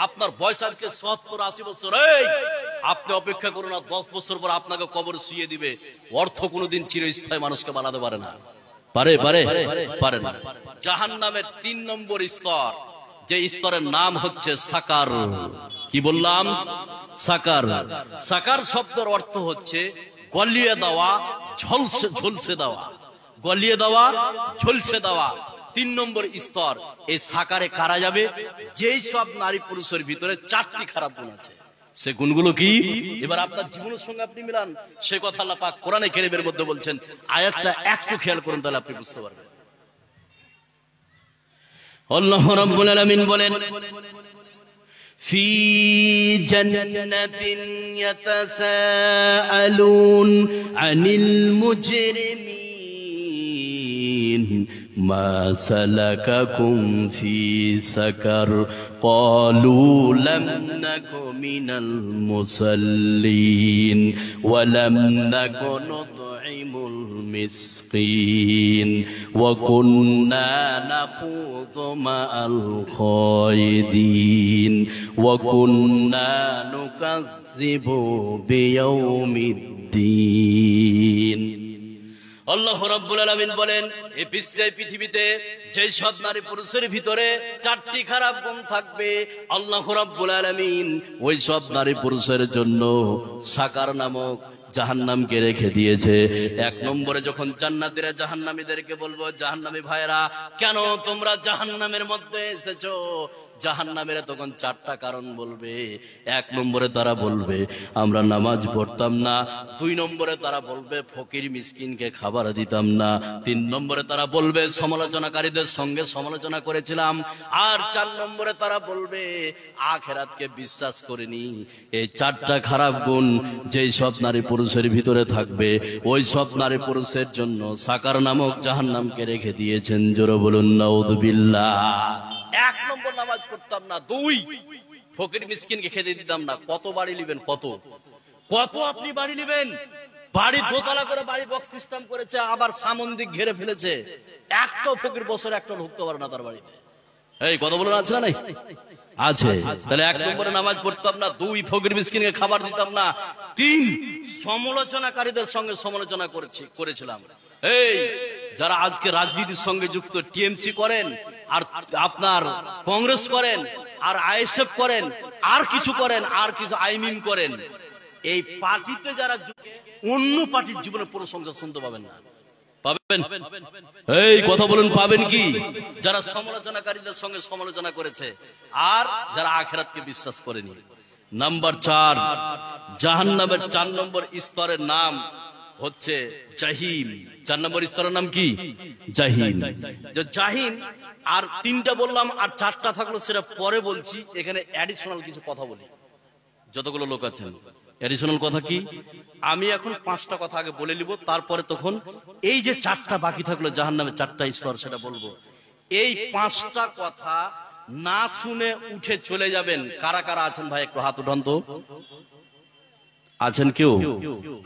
আপনার বয়স আজকে 70-80 বছর, এই আপনি অপেক্ষা করুন, আর 10 বছর পর আপনাকে কবরে শুইয়ে দিবে। অর্থ কোনোদিন চিরস্থায়ী মানুষকে বানাতে পারে না। পারে না। জাহান্নামের 3 নম্বর স্তর, যে স্তরের নাম হচ্ছে সাকার। কি বললাম? সাকার। সাকার শব্দের অর্থ হচ্ছে গলিয়ে দেওয়া, ঝলসে দেওয়া। গলিয়ে দেওয়া, ঝলসে দেওয়া 3 নম্বর স্তর। এই সাকারে কারা যাবে? যেই সব নারী পুরুষের ভিতরে 4টি খারাপ গুণ আছে। সে গুণগুলো কি? এবার আপনার জীবনের সঙ্গে আপনি মিলান, সে কথা আল্লাহ পাক কোরআনে কারীমের মধ্যে বলছেন। আয়াতটা একটু খেয়াল করুন, তাহলে আপনি বুঝতে পারবেন। আল্লাহ রাব্বুল আলামিন বলেন في جنة يتساءلون عن المجرمين ما سلككم في سقر قالوا لم نك من المصلين ولم نك نطعم المسكين وكنا نخوض مع الخائضين وكنا نكذب بيوم الدين আল্লাহ রাব্বুল আলামিন বলেন এই পৃথিবীতে যে সব নারী পুরুষের ভিতরে চারটি খারাপ গুণ থাকবে আল্লাহ রাব্বুল আলামিন ওই সব নারী পুরুষের জন্য সাকার নামক জাহান্নামকে রেখে দিয়েছে। এক নম্বরে যখন জান্নাতীরা জাহান্নামীদেরকে বলবো, জাহান্নামী ভাইরা কেন তোমরা জাহান্নামের মধ্যে এসেছো, জাহান্নামীরা তখন চারটা কারণ বলবে। এক নম্বরে তারা বলবে আমরা নামাজ পড়তাম না, দুই নম্বরে তারা বলবে ফকির মিসকিনকে খাবার দিতাম না, তিন নম্বরে তারা বলবে সমালোচনাকারীদের সঙ্গে সমালোচনা করেছিলাম, আর চার নম্বরে তারা বলবে আখিরাতকে বিশ্বাস করিনি। এই চারটা খারাপ গুণ যেই সব নারী পুরুষের ভিতরে থাকবে ওই সব নারী পুরুষের জন্য সাকার নামক জাহান্নামকে রেখে দিয়েছেন। জোরে বলুন নাউযুবিল্লাহ। এক নম্বর নামাজ পড়তাম না, দুই ফকির মিসকিনকে খেতে দিতাম না। কত বাড়ি নেবেন, কত কত আপনি বাড়ি নেবেন? বাড়ি দোতলা করে বাড়ি বক্স সিস্টেম করেছে, আবার সামন্দিক ঘিরে ফেলেছে, একটা ফকির বছর একটা ঢুকতে পারে না তার বাড়িতে। এই কথা বলুন আছে না নাই? আছে। তাহলে এক নম্বরে নামাজ পড়তাম না, দুই ফকির মিসকিনকে খাবার দিতাম না, তিন সমালোচনাকারীদের সঙ্গে সমালোচনা করেছিলাম। এই যারা আজকে রাজনীতির সঙ্গে যুক্ত, টিএমসি করেন আর আপনার কংগ্রেস করেন আর আইএসএফ করেন আর কিছু করেন আর কিছু আইমিম করেন, এই পার্টিতে যারা অন্য পার্টির জীবনে প্রশংসা শুনতে পাবেন না। পাবেন? এই কথা বলুন পাবেন কি? যারা সমালোচনাকারীদের সঙ্গে সমালোচনা করেছে আর যারা আখিরাতকে বিশ্বাস করেনি। নাম্বার 4, জাহান্নামের 4 নম্বর স্তরের নাম হচ্ছে জাহিম। 4 নম্বর স্তরের নাম কি? জাহিম। জাহিম আর 3টা বললাম, আর 4টা থাকলো সেটা পরে বলছি। এখানে অ্যাডিশনাল কিছু কথা বলি। যতগুলো লোক আছেন অ্যাডিশনাল কথা কি, আমি এখন 5টা কথা আগে বলে নিব, তারপরে তখন এই যে 4টা বাকি থাকলো জাহান্নামের 4টা স্তর সেটা বলবো। এই 5টা কথা না শুনে উঠে চলে যাবেন। কারা কারা আছেন ভাই একটু হাত উঠান তো। আছেন কেউ?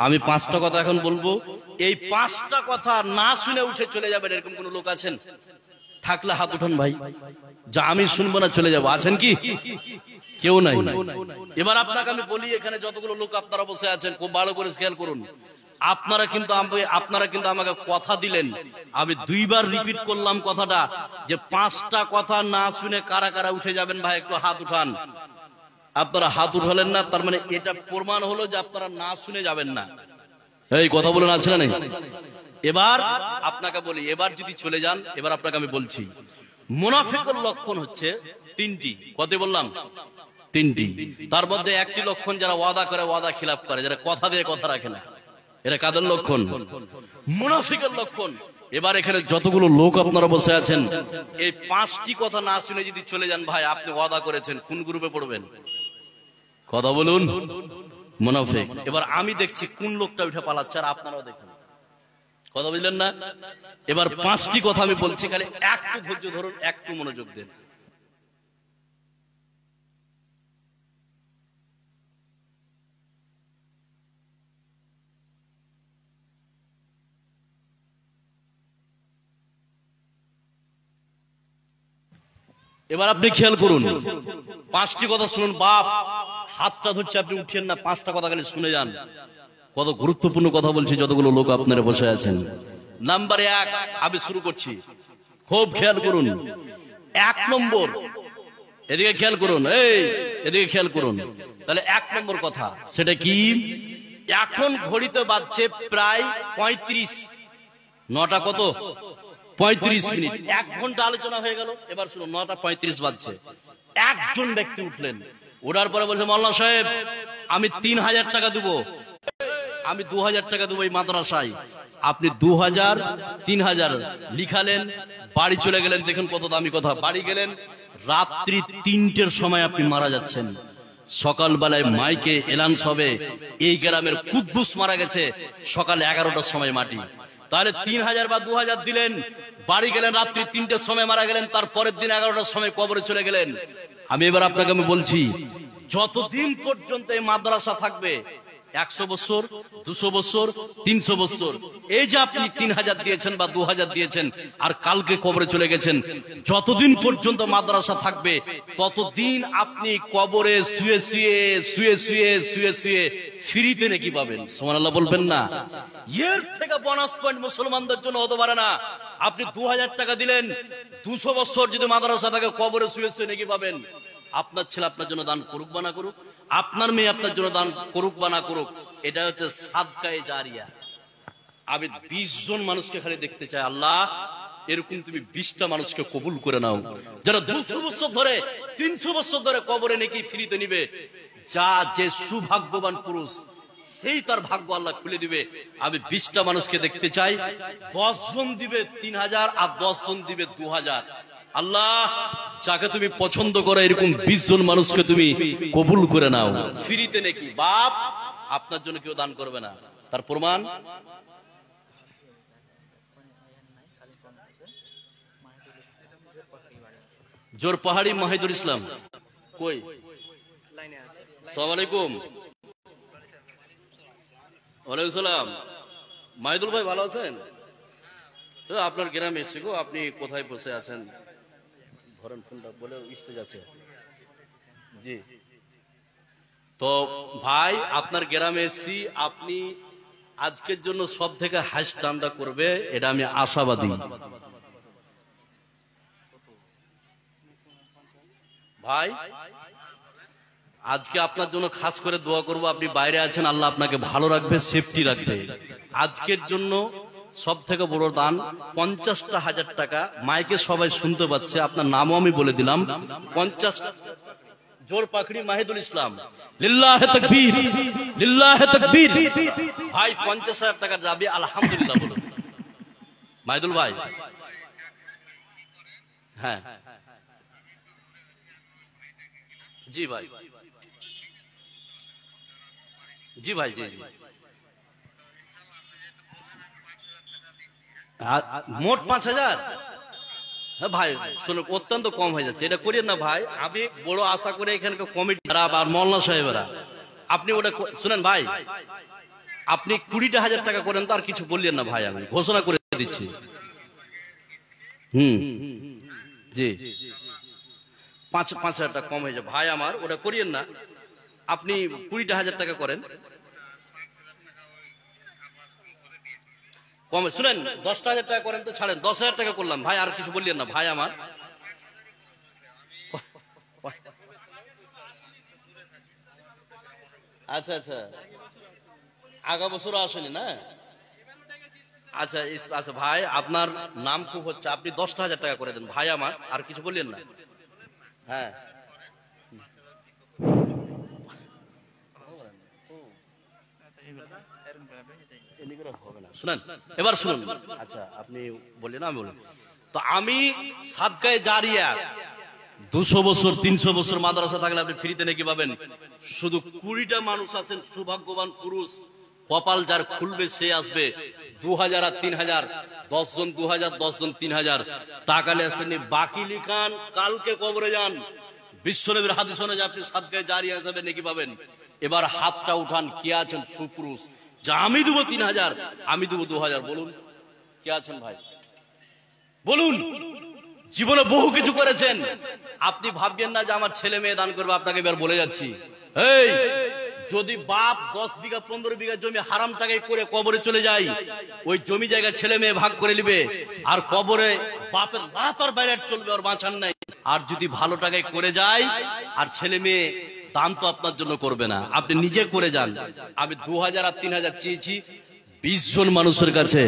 আমি 5টা কথা এখন বলবো, এই 5টা কথা না শুনে উঠে চলে যাবেন, এরকম কোন লোক আছেন? থাকলে হাত উঠান ভাই, যা আমি শুনবো না চলে যাবো। আছেন কি? কেউ নাই। এবার আপনাকে আমি বলি, এখানে যতগুলো লোক আপনারা বসে আছেন খুব ভালো করে খেয়াল করুন। আপনারা কিন্তু আমাকে কথা দিলেন, আমি 2বার রিপিট করলাম কথাটা, যে 5টা কথা না শুনে কারা কারা উঠে যাবেন ভাই একটু হাত উঠান। আপনারা হাত উঠালেন না, তার মানে এটা প্রমাণ হলো যে আপনারা না শুনে যাবেন না। এই কথা বলেন আছে না নাই? এবার আপনাকে বলি, এবার যদি চলে যান, এবার আপনাকে আমি বলছি মুনাফিকের লক্ষণ হচ্ছে 3টি। কত বললাম? 3টি। তার মধ্যে একটি লক্ষণ যারা ওয়াদা করে ওয়াদা খিলাফ করে, যারা কথা দিয়ে কথা রাখে না, এরা কাদের লক্ষণ? মুনাফিকের লক্ষণ। এবার এখানে যতগুলো লোক আপনারা বসে আছেন, এই 5টি কথা না শুনে যদি চলে যান ভাই, আপনি ওয়াদা করেছেন, কোন গ্রুপে পড়বেন? কথা বলুন। মুনাফিক। এবার আমি দেখছি কোন লোকটা উঠে পালাচ্ছে, আর আপনারাও দেখুন। কথা বুঝলেন না? এবার 5টি কথা আমি বলছি, খালি একটু ধৈর্য ধরুন, একটু মনোযোগ দেন। এবার আপনি খেয়াল করুন, 5টি কথা শুনুন। বাপ হাতটা ধরছে, আপনি উঠেন না, 5টা কথা খালি শুনে যান। কত গুরুত্বপূর্ণ কথা বলছি, যতগুলো লোক আপনারা বসে আছেন। নাম্বার 1 আমি শুরু করছি, খুব খেয়াল করুন। 1 নম্বর, এদিকে খেয়াল করুন, এই এদিকে খেয়াল করুন। তাহলে 1 নম্বর কথা সেটা কি? এখন ঘড়িতে বাজছে প্রায় 35, 9টা কত? 35 মিনিট। 1 ঘন্টা আলোচনা হয়ে গেল। এবার শুনুন, 9টা 35 বাজছে, একজন ব্যক্তি উঠলেন, ওঠার পরে বলছে মাওলানা সাহেব আমি 3000 টাকা দেবো, আমি 2000 টাকা দেবো এই মাদ্রাসায়। আপনি 2000 3000 লিখালেন, বাড়ি চলে গেলেন, দেখুন কত দামি কথা, বাড়ি গেলেন রাত্রি 3টের সময় আপনি মারা যাচ্ছেন, সকালবেলায় মাইকে এলান্স হবে এই গ্রামের কুদ্দুস মারা গেছে, সকাল 11টার সময় মাটি। তাহলে 3000 বা 2000 দিলেন, বাড়ি গেলেন রাত্রি 3টের সময় মারা গেলেন, তার পরের দিন 11টার সময় কবরে চলে গেলেন। আমি এবার আপনাকে বলছি, যতদিন পর্যন্ত এই মাদ্রাসা থাকবে, 100 বছর, 200 বছর, 300 বছর, এই যে আপনি 3000 দিয়েছেন বা 2000 দিয়েছেন আর কালকে কবরে চলে গেছেন, যতদিন পর্যন্ত মাদ্রাসা থাকবে ততদিন আপনি কবরে শুয়ে শুয়ে শুয়ে শুয়ে শুয়ে শুয়ে ফ্রিতে নাকি পাবেন। সুবহানাল্লাহ বলবেন না? এর থেকে বোনাস পয়েন্ট মুসলমানদের জন্য হতে পারে না। আপনি 2000 টাকা দিলেন, 200 বছর যদি মাদ্রাসা থাকে কবরে শুয়ে শুয়ে নাকি পাবেন। আপনার ছেলে আপনার জন্য দান করুক বা না করুক, আপনার মেয়ে আপনার জন্য দান করুক বা না করুক, এটা হচ্ছে সাদকায়ে জারিয়া। আমি 20 জন মানুষকে খালি দেখতে চাই, আল্লাহ এরকম তুমি 20টা মানুষকে কবুল করে নাও, যারা 200 বছর ধরে 300 বছর ধরে কবরে নাকি ফ্রিতে নিবে। যা যে সুভাগ্যবান পুরুষ, সেই তার ভাগ্য আল্লাহ খুলে দিবে। আমি 20টা মানুষকে দেখতে চাই, 10 জন দিবে 3000 আর 10 জন দিবে 2000। আল্লাহ যাকে তুমি পছন্দ করো এরকম 20 জন মানুষকে তুমি কবুল করে নাও ফ্রিতে নাকি। বাপ আপনার জন্য কেউ দান করবে না, তার প্রমাণ জোর পাহাড়ি মাহিদুল ইসলাম কই? আসসালামু আলাইকুম। ওয়ালাইকুম সালাম। মাহিদুল ভাই ভালো আছেন? আপনার গ্রামে এসে গো, আপনি কোথায় বসে আছেন? ধরেন ফোনটা, বলে স্টেজ আছে। জি, তো ভাই আপনার গ্রামে এসেছি, আপনি আজকের জন্য সব থেকে হাইস্ট চাঁদা করবে, এটা আমি আশাবাদী। ভাই আজকে আপনার জন্য খাস করে দোয়া করব, আপনি বাইরে আছেন, আল্লাহ আপনাকে ভালো রাখবে, সেফটি রাখবে। আজকের জন্য সব থেকে বড় দান 50,000 টাকা, মাইকে সবাই শুনতে পাচ্ছে, আপনার নামও আমি বলে দিলাম। 50 জোর পাখড়ি মাহিদুল ইসলাম, লিল্লাহে তাকবীর, লিল্লাহে তাকবীর। ভাই 50,000 টাকা যাবে, আলহামদুলিল্লাহ বলুন মাহিদুল ভাই। হ্যাঁ জি ভাই, জি ভাই, জি জি। মোট 5000? হ্যাঁ ভাই শুনুন, অত্যন্ত কম হয়ে যাচ্ছে, এটা করিয়েন না ভাই। আমি বড় আশা করে এখানকার কমিটিরা আর মওলানা সাহেবেরা, আপনি ওটা শুনেন ভাই, আপনি 20,000 টাকা করেন তো আর কিছু বললেন না ভাই, আমি ঘোষণা করে দিচ্ছি। জি 5,000 টাকা কম হয়ে যায় ভাই আমার, ওটা করিয়েন না। আপনি 20,000 টাকা করেন কমে। শুনেন 10,000 টাকা করেন তো ছাড়েন, 10,000 টাকা করলাম ভাই, আর কিছু বললেন না ভাই আমার। আচ্ছা আচ্ছা, আগা বছর আসেনি না? আচ্ছা আচ্ছা ভাই, আপনার নাম খুব হচ্ছে, আপনি 10,000 টাকা করে দেন ভাই আমার, আর কিছু বললেন না। হ্যাঁ শুনেন, এবার শুনুন। আচ্ছা আপনি বললেন, আমি বললাম তো, আমি সাদকায়ে জারিয়া 200 বছর 300 বছর মাদ্রাসা থাকলে আপনি ফ্রিতে নাকি পাবেন। শুধু 20টা মানুষ আছেন সৌভাগ্যবান পুরুষ, কপাল যার খুলবে সে আসবে। 2000 আর 3000, 10 জন 2000, 10 জন 3000 টাকা নিয়ে আসেননি, বাকি লিখান, কালকে কবরে যান। বিশ্বনবীর হাদিস অনুযায়ী আপনি সাদকায়ে জারিয়া হিসেবে নাকি পাবেন। এবার হাতটা উঠান, কে আছেন সুপুরুষ যে আমি দেবো 3000, আমি দেবো 2000? বলুন কে আছেন ভাই, বলুন। জীবনে বহু কিছু করেছেন, আপনি ভাববেন না যে আমার ছেলে মেয়ে দান করবে। আপনাকে এবার বলে যাচ্ছি, এই যদি বাপ 10 বিঘা 15 বিঘা জমি হারাম টাকায় করে কবরে চলে যায়, ওই জমি জায়গা ছেলে মেয়ে ভাগ করে নিবে, আর কবরে বাপের লাতার বাইরে চলবে, আর বাঁচান নাই। আর যদি ভালো টাকায় করে যায়, আর ছেলে মেয়ে দান তো আপনার জন্য করবে না, আপনি নিজে করে যান। আমি 2000 আর 3000 চেয়েছি 20 জন মানুষের কাছে,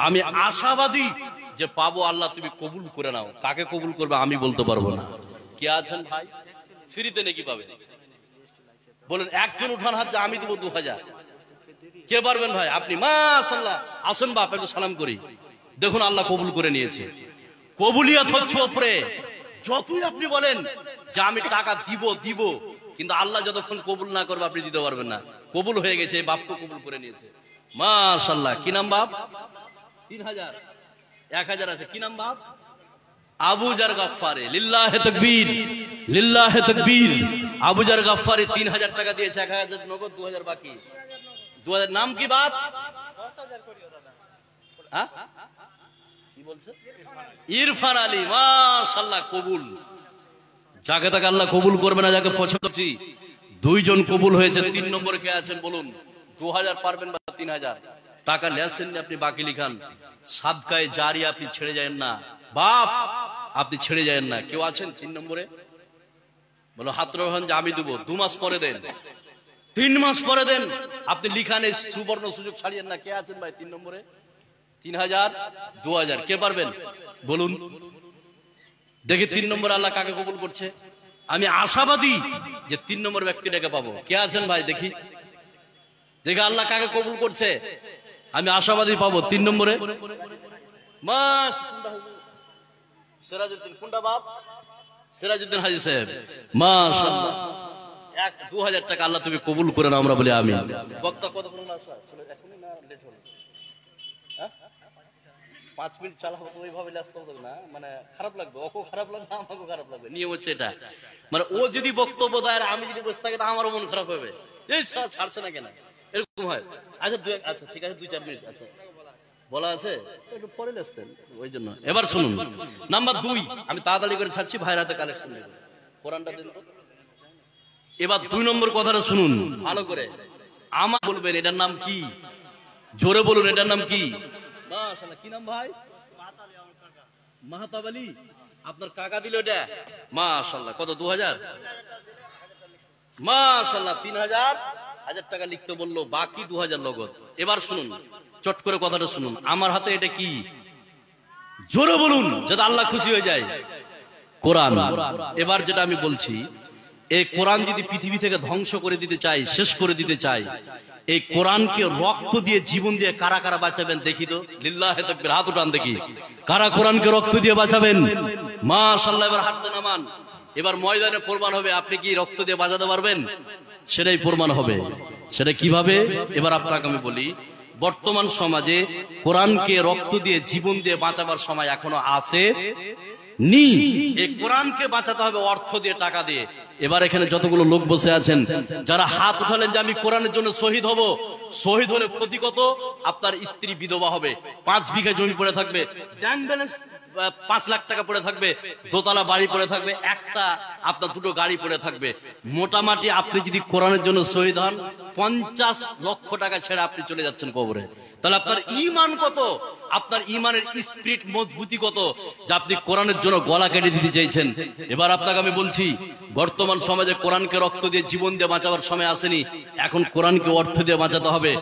আমি আশাবাদী যে পাবো। আল্লাহ তুমি কবুল করে নাও। কাকে কবুল করবে আমি বলতে পারবো না। কে আছেন ভাই ফ্রিতে নাকি পাবে? বলেন একজন উঠান হাত যে আমি দেবো 2000। কে পারবেন ভাই? আপনি মাশাআল্লাহ আসেন বাপ, একটু সালাম করি। দেখুন আল্লাহ কবুল করে নিয়েছে। কবুলিয়াত হচ্ছে ওপরে। যতই আপনি বলেন যে আমি টাকা দিব দিব, কিন্তু আল্লাহ যতক্ষণ কবুল না করবে আপনি দিতে পারবেন না। কবুল হয়ে গেছে, বাপকে কবুল করে নিয়েছে, মাশাআল্লাহ। কি নাম বাপ? 3000 1000 আছে। কি নাম বাপ? আবু জার গাফফারি। লিল্লাহে তাকবীর, লিল্লাহে তাকবীর। আবু জার গাফফারি 3000 টাকা দিয়েছে, 1000 নগদ, 2000 বাকি। 2000 নাম কি বাপ? 10000 করিও দাদা। হ্যাঁ কি বলছে? ইরফান আলী, মাশাআল্লাহ, কবুল। যাকে তাকে আল্লাহ কবুল করবে না, যাকে পছন্দ করছি। 2 জন কবুল হয়েছে। 3 নম্বরে কে আছেন বলুন? 2000 পারবেন বা 3000 টাকা লেছেন, আপনি বাকি লিখান। সাদকায়ে জারিয়া আপনি ছেড়ে যাবেন না বাপ, আপনি ছেড়ে যাবেন না। কেউ আছেন 3 নম্বরে? বলো হাত রাখেন যে আমি দেবো। 2 মাস পরে দেন, 3 মাস পরে দেন, আপনি লিখান। এই সুবর্ণ সুযোগ ছাড়িয়েন না। কে আছেন ভাই 3 নম্বরে? 3000 2000 কে পারবেন বলুন দেখি? 3 নম্বরে আল্লাহ কাকে কবুল করছে? আমি আশাবাদী যে 3 নম্বর ব্যক্তিটাকে পাবো। কে আছেন ভাই দেখি? দেখি আল্লাহ কাকে কবুল করছে। আমি আশাবাদী পাবো 3 নম্বরে। মাস সিরাজউদ্দিন। কোনটা বাপ? সিরাজউদ্দিন হাজী সাহেব, মাশাআল্লাহ। 2000 টাকা আল্লাহ তুমি কবুল করে নাও, আমরা বলি আমিন। বক্তা কতক্ষণ আসা? এখনই না লেট হলো? 5 মিনিট চালাবো, ওইভাবে আসতে হবে না, মানে খারাপ লাগবে। ওকেও খারাপ লাগবে, আমাকেও খারাপ লাগবে। নিয়ম হচ্ছে এটা। মানে ও যদি বক্তব্য দেয় আর আমি যদি বসে থাকি, তা আমারও মন খারাপ হবে। এই ছাড়ছে না কেন, এরকম হয়। আচ্ছা আচ্ছা ঠিক আছে, 2-4 মিনিট আচ্ছা বলা আছে, একটু পরে আসতেন ওই জন্য। এবার শুনুন, নাম্বার 2, আমি তাড়াতাড়ি করে ছাড়ছি, ভাইয়ের হাতে কালেকশন নেব। কোরআনটা দিন তো। এবার 2 নম্বর কথাটা শুনুন ভালো করে। আমার বলবেন এটার নাম কি? জোরে বলুন, এটার নাম কি? মাশাআল্লাহ। কি নাম ভাই? মাহতাব আলী। আপনার কাকা দিল এটা, মাশাআল্লাহ। কত? 2000। মাশাআল্লাহ। 3000 টাকা লিখতে বললো, বাকি 2000 নগদ। এবার শুনুন, চট করে কথাটা শুনুন। আমার হাতে এটা কি? জোরে বলুন যাতে আল্লাহ খুশি হয়ে যায়। কোরআন। এবার যেটা আমি বলছি, এই কোরআন যদি পৃথিবী থেকে ধ্বংস করে দিতে চাই, শেষ করে দিতে চাই, এই কোরআনকে রক্ত দিয়ে, জীবন দিয়ে কারা কারা বাঁচাবেন দেখি তো? লিল্লাহে তাকবীর, হাত উঠান দেখি। কারা কোরআনকে রক্ত দিয়ে বাঁচাবেন? মাশাআল্লাহ। এবার হাতটা নামান। এবার ময়দানে প্রমাণ হবে আপনি কি রক্ত দিয়ে বাঁচাতে পারবেন, সেটাই প্রমাণ হবে। সেটা কিভাবে? এবার আপনাকে আমি বলি, বর্তমান সমাজে কোরআনকে রক্ত দিয়ে, জীবন দিয়ে বাঁচাবার সময় এখনো আছে নি। এই কোরআনকে বাঁচাতে হবে অর্থ দিয়ে, টাকা দিয়ে। এবার এখানে যতগুলো লোক বসে আছেন, যারা হাত উঠালেন যে আমি কোরআনের জন্য শহীদ হব, শহীদ হলে ক্ষতি কত? আপনার স্ত্রী বিধবা হবে, 5 বিঘা জমি পড়ে থাকবে, ব্যাংক ব্যালেন্স 5 লাখ টাকা পড়ে থাকবে, দোতলা বাড়ি পড়ে থাকবে, একটা আপনার 2টো গাড়ি পড়ে থাকবে। মোটামুটি আপনি যদি কোরআনের জন্য শহীদ হন, 50 লক্ষ টাকা ছেড়ে আপনি চলে যাচ্ছেন কবরে। তাহলে আপনার ঈমান কত, আপনার ঈমানের স্পিরিট মজবুতি কত, যে আপনি কোরআনের জন্য গলা কেটে দিতে চাইছেন। এবার আপনাকে আমি বলছি, বর্তমান সমাজে কোরআনকে রক্ত দিয়ে, জীবন দিয়ে বাঁচাবার সময় আসেনি, এখন কোরআনকে অর্থ দিয়ে বাঁচাতে হবে।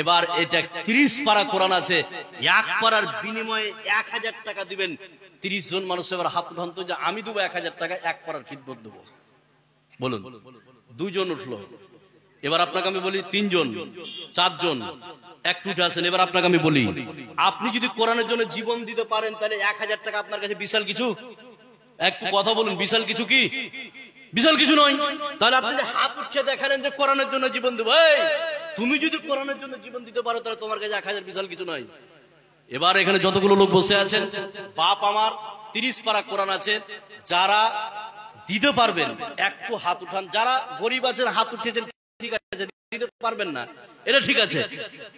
এবার এটা 30 পারা কোরআন আছে, 1 পারার বিনিময়ে 1000 টাকা দিবেন। 30 জন মানুষ এবার হাত উঠান তো, যে আমি দেবো 1000 টাকা, 1 পারার খিদমত দেবো। বলুন। 2 জন উঠলো। এবার আপনাকে আমি বলি 3 জন, 4 জন, একটু উঠে আসেন। এবার আপনাকে আমি বলি, আপনি যদি কোরআনের জন্য জীবন দিতে পারেন, তাহলে 1000 টাকা আপনার কাছে বিশাল কিছু? একটু কথা বলুন, বিশাল কিছু কি? বিশাল কিছু নয়। তাহলে আপনি যে হাত উঠে দেখালেন যে কোরআনের জন্য জীবন দেবো, তুমি যদি কোরআনের জন্য জীবন দিতে পারো, তাহলে তোমার কাছে 1000 বিশাল কিছু নয়। এবার এখানে যতগুলো লোক বসে আছেন, বাপ আমার 30 পারা কোরআন আছে, যারা দিতে পারবেন একটু হাত উঠান। যারা গরিব আছেন হাত উঠেছেন, ঠিক আছে, দিতে পারবেন না, এটা ঠিক আছে,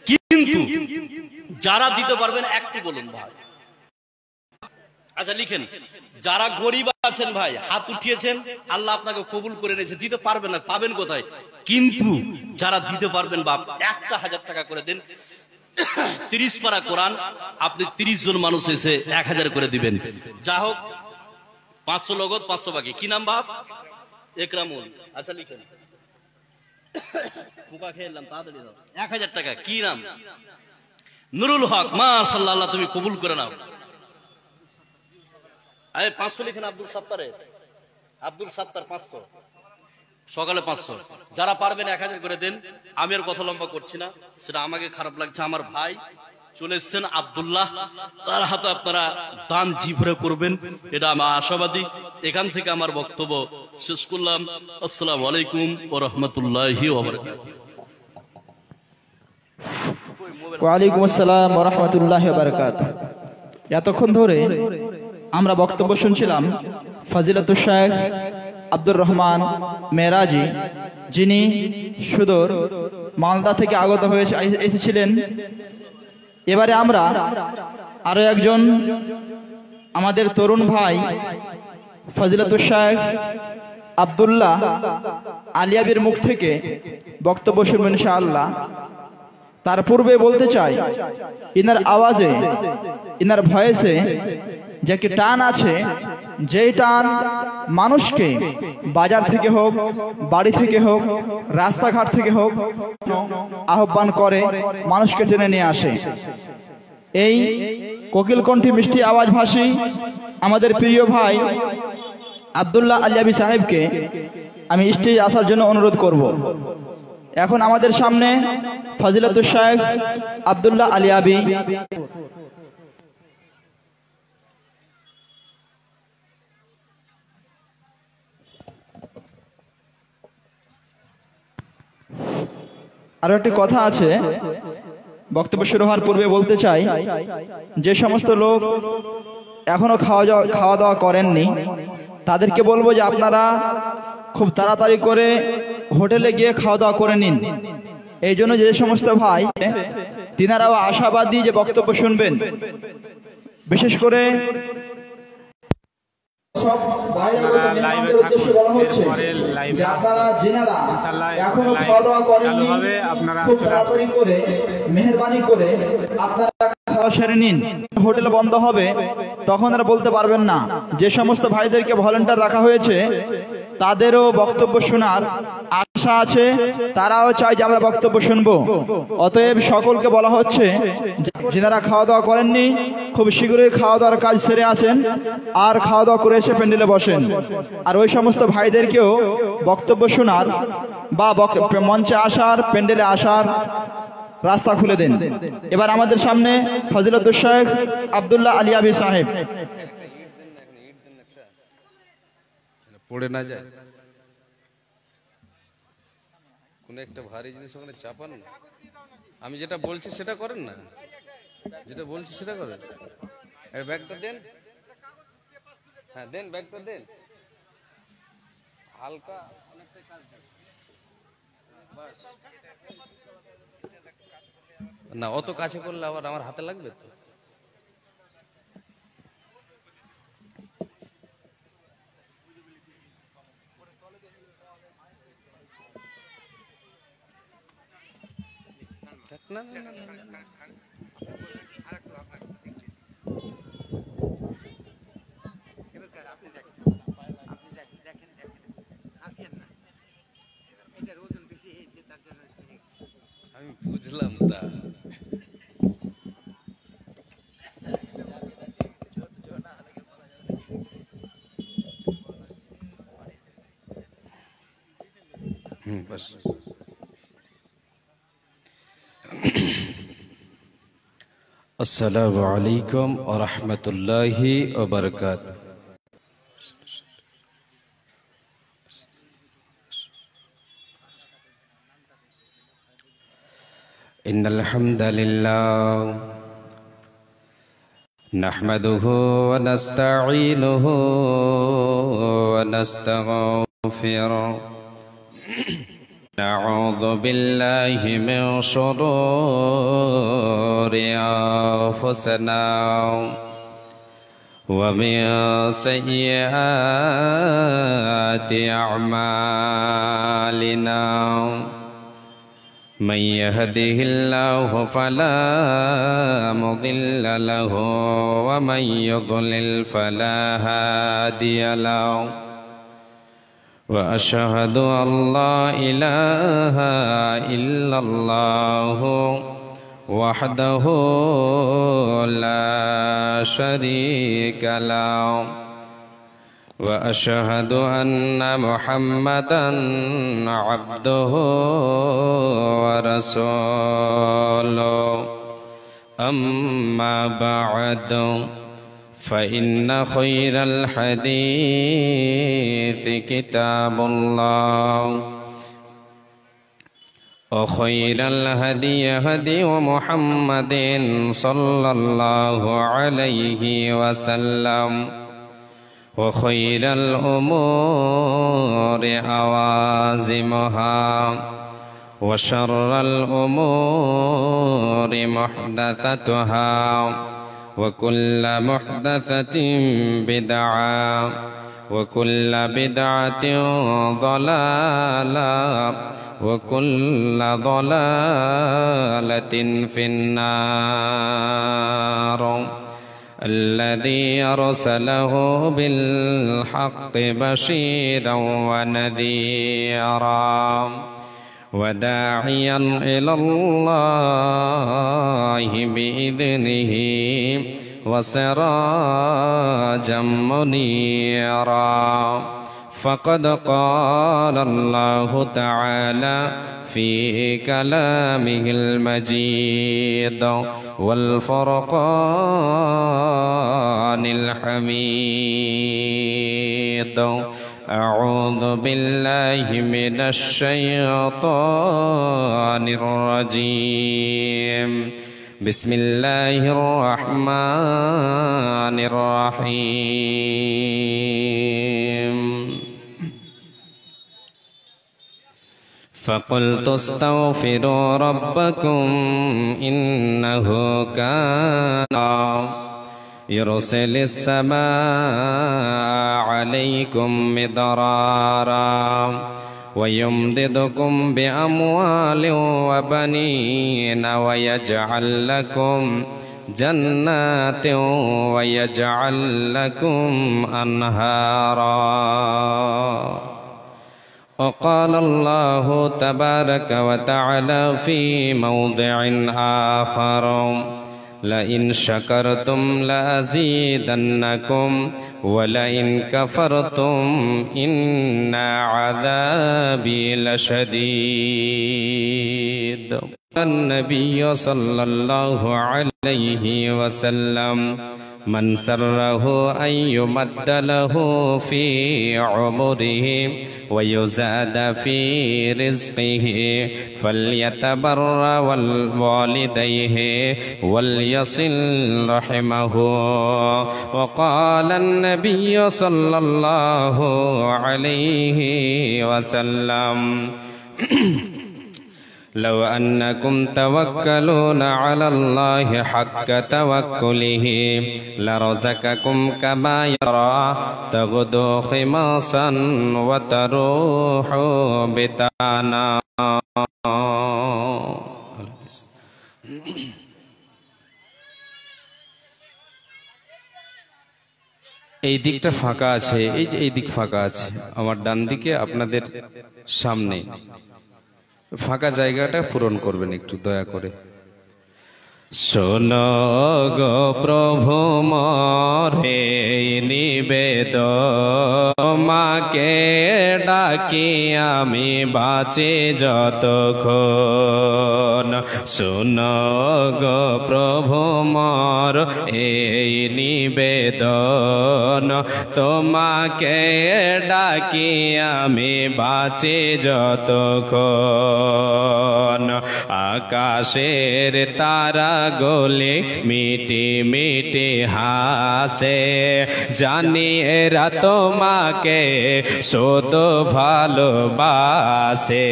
কিন্তু যারা দিতে পারবেন একটু বলুন ভাই। আচ্ছা লিখেন, যারা গরিব আছেন ভাই, হাত উঠিয়েছেন, আল্লাহ আপনাকে কবুল করে নিয়েছে, দিতে পারবেন না, পাবেন কোথায়? কিন্তু যারা দিতে পারবেন বাপ, 1000 টাকা করে দেন। 30 পারা কোরআন, আপনি 30 জন মানুষ এসে 1000 করে দিবেন। যা হোক, 500 নগদ, 500 বাকি। কি নাম বাপ? একরামুল। আচ্ছা লিখেন, পোকা খেয়ে এলাম, তাড়াতাড়ি দাও। 1000 টাকা। কি নাম? নুরুল হক। মাশাআল্লাহ, আল্লাহ তুমি কবুল করে নাও। 500 লিখেন। আব্দুল সাত্তারে, আব্দুল সাত্তার 500, সকালে 500। যারা পারবেন 1000 করে দেন। আমি আর কথা লম্বা করছি না, সেটা আমাকে খারাপ লাগছে, আমার ভাই চলে এসছেন আব্দুল্লাহ, তার হাতে আপনারা দান জি ভরে করবেন, এটা আমার আশাবাদী। এখান থেকে আমার বক্তব্য শেষ করলাম। আসসালামু আলাইকুম ওয়া রাহমাতুল্লাহি ওয়া বারাকাতুহু। ওয়ালাইকুম আসসালাম ওয়া রাহমাতুল্লাহি ওয়া বারাকাতুহু। এতক্ষণ ধরে আমরা বক্তব্য শুনছিলাম ফজিলাতুল শাইখ আব্দুর রহমান মেরাজি, যিনি সুদূর মালদা থেকে আগত হয়ে এসেছিলেন। এবারে আমরা আরো একজন আমাদের তরুণ ভাই ফজিলাতুল শাইখ আব্দুল্লাহ আলিয়াবির মুখ থেকে বক্তব্য শুনবেন ইনশাআল্লাহ। তার পূর্বে বলতে চাই, ইনার আওয়াজে, ইনার ভয়েসে যে কি টান আছে, যেই টান মানুষকে বাজার থেকে হোক, বাড়ি থেকে হোক, রাস্তাঘাট থেকে হোক আহ্বান করে, মানুষকে টেনে নিয়ে আসে। এই কোকিলকণ্ঠী মিষ্টি আওয়াজ ভাষী আমাদের প্রিয় ভাই আব্দুল্লাহ আলিয়াবি সাহেবকে আমি স্টেজে আসার জন্য অনুরোধ করব। এখন আমাদের সামনে ফজিলাতুল শাইখ আব্দুল্লাহ আলিয়াবি। আরো একটি কথা আছে, বক্তব্য শুরু হওয়ার পূর্বে বলতে চাই, যে সমস্ত লোক এখনো খাওয়া দাওয়া করেননি তাদেরকে বলবো যে আপনারা খুব তাড়াতাড়ি করে হোটেলে গিয়ে খাওয়া দাওয়া করে নিন। এই জন্য যে সমস্ত ভাই তিনারাও আশাবাদী যে বক্তব্য শুনবেন, বিশেষ করে মেহরবানি করে আপনারা খাওয়া সেরে নিন। হোটেল বন্ধ হবে তখন আর বলতে পারবেন না। যে সমস্ত ভাইদেরকে ভলেন্টিয়ার রাখা হয়েছে তাদেরও বক্তব্য শোনার আশা আছে, তারাও চায় যে আমরা বক্তব্য শুনবো। অতএব সকলকে বলা হচ্ছে, যারা খাওয়া দাওয়া করেননি খুব শীঘ্রই খাওয়া দাওয়ার কাজ সেরে আসেন আর খাওয়া দাওয়া করে এসে প্যান্ডেলে বসেন। আর ওই সমস্ত ভাইদেরকেও বক্তব্য শোনার বা মঞ্চে আসার, প্যান্ডেলে আসার রাস্তা খুলে দেন। এবার আমাদের সামনে ফজিলাতুল শাইখ আব্দুল্লাহ আলিয়াবি সাহেব। পড়ে না যায় কোন একটা ভারী জিনিস ওখানে চাপান না। আমি যেটা বলছি সেটা করেন না, যেটা বলছি সেটা করেন। ব্যাগটা দেন, হ্যাঁ দেন, ব্যাগটা দেন, হালকা অনেকটাই কাজ দেন না। অত কাছে করলে আবার আমার হাতে লাগবে তো। না না না না, আমি বুঝলাম তা। बस अस्सलामु अलैकुम व रहमतुल्लाहि व बरकातुहू। इन्नल हम्दलिल्लाह नहमदुहु व नस्तईनुहु व नस्तगफिरुह। नऊज़ु बिल्लाहि मिन शुरूरि अंफुसिना व मिन सय्यिआति अअमालिना। मन यहदिहिल्लाहु फला मुदिल्ल लहु व मन युद्लिल फला हादिय लहु। व अशहदु अल्ला इलाहा इल्लल्लाहु वहदहु ला शरीका लहु। व अशहदु अन्ना मुहम्मदन अब्दुहु व रसूलुहु। أما بعد فإن خير الحديث كتاب الله وخير الهدي هدي محمد صلى الله عليه وسلم وخير الأمور أوازمها وشر الأمور محدثتها وكل محدثة بدعة وكل بدعة ضلالة وكل ضلالة في النار. الذي أرسله بالحق بشيرا ونذيرا وداعيا إلى الله بإذنه وسراجا منيرا. فقد قال الله تعالى في كلامه المجيد والفرقان الحميد: أعوذ بالله من الشيطان الرجيم. بسم الله الرحمن الرحيم. فقلت استغفروا ربكم إنه كان يرسل السماء عليكم مدرارا ويمددكم بأموال وبنين ويجعل لكم جنات ويجعل لكم أنهارا. وقال الله تبارك وتعالى في موضع آخر: لئن شكرتم لأزيدنكم ولئن كفرتم إن عذابي لشديد. النبي صلى الله عليه وسلم: من سره أن يمد له في عمره ويزاد في رزقه فليتبر والديه وليصل رحمه. وقال النبي صلى الله عليه وسلم: لو أنكم توكلون على الله حق توكله لرزقكم كما يرى تغدو خماصا وتروح بطانا. এই দিকটা ফাঁকা আছে, এই যে এই দিক ফাঁকা আছে, আমার ডান দিকে আপনাদের সামনে ফাঁকা জায়গাটা পূরণ করবেন একটু দয়া করে। শোনো গো প্রভু মরে নিবেদন, মাকে ডাকি আমি বাঁচি যতক্ষণ। শোনো গো প্রভু মর এই নিবেদন, তোমাকে ডাকি আমি বাঁচি যতক্ষণ। আকাশের তারা গলে মিটি মিটি হাসে, জানি এরা তোমাকে শুধু ভালোবাসে।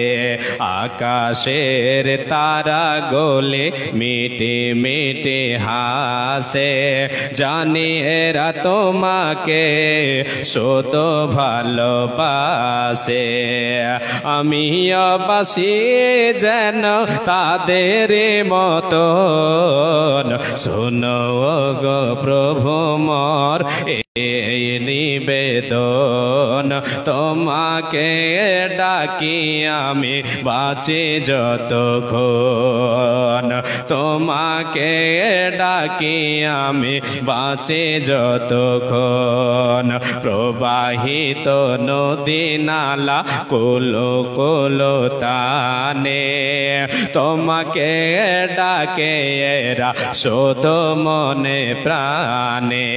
আকাশের তারা গলে মিটি মিটি হাসে, জানি এরা তোমাকে শুধু ভালোবাসে। আমিও বাসি যেন তাদের মতন, শোনো গো প্রভু মোর এই নিবেদন। তোমাকে ডাকি আমি বাঁচি যতক্ষণ, তোমাকে ডাকি আমি বাঁচি যতক্ষণ। প্রবাহিত নদী নালা কুলো কুলো তানে, তোমাকে ডাকে এরা শোধ মনে প্রাণে।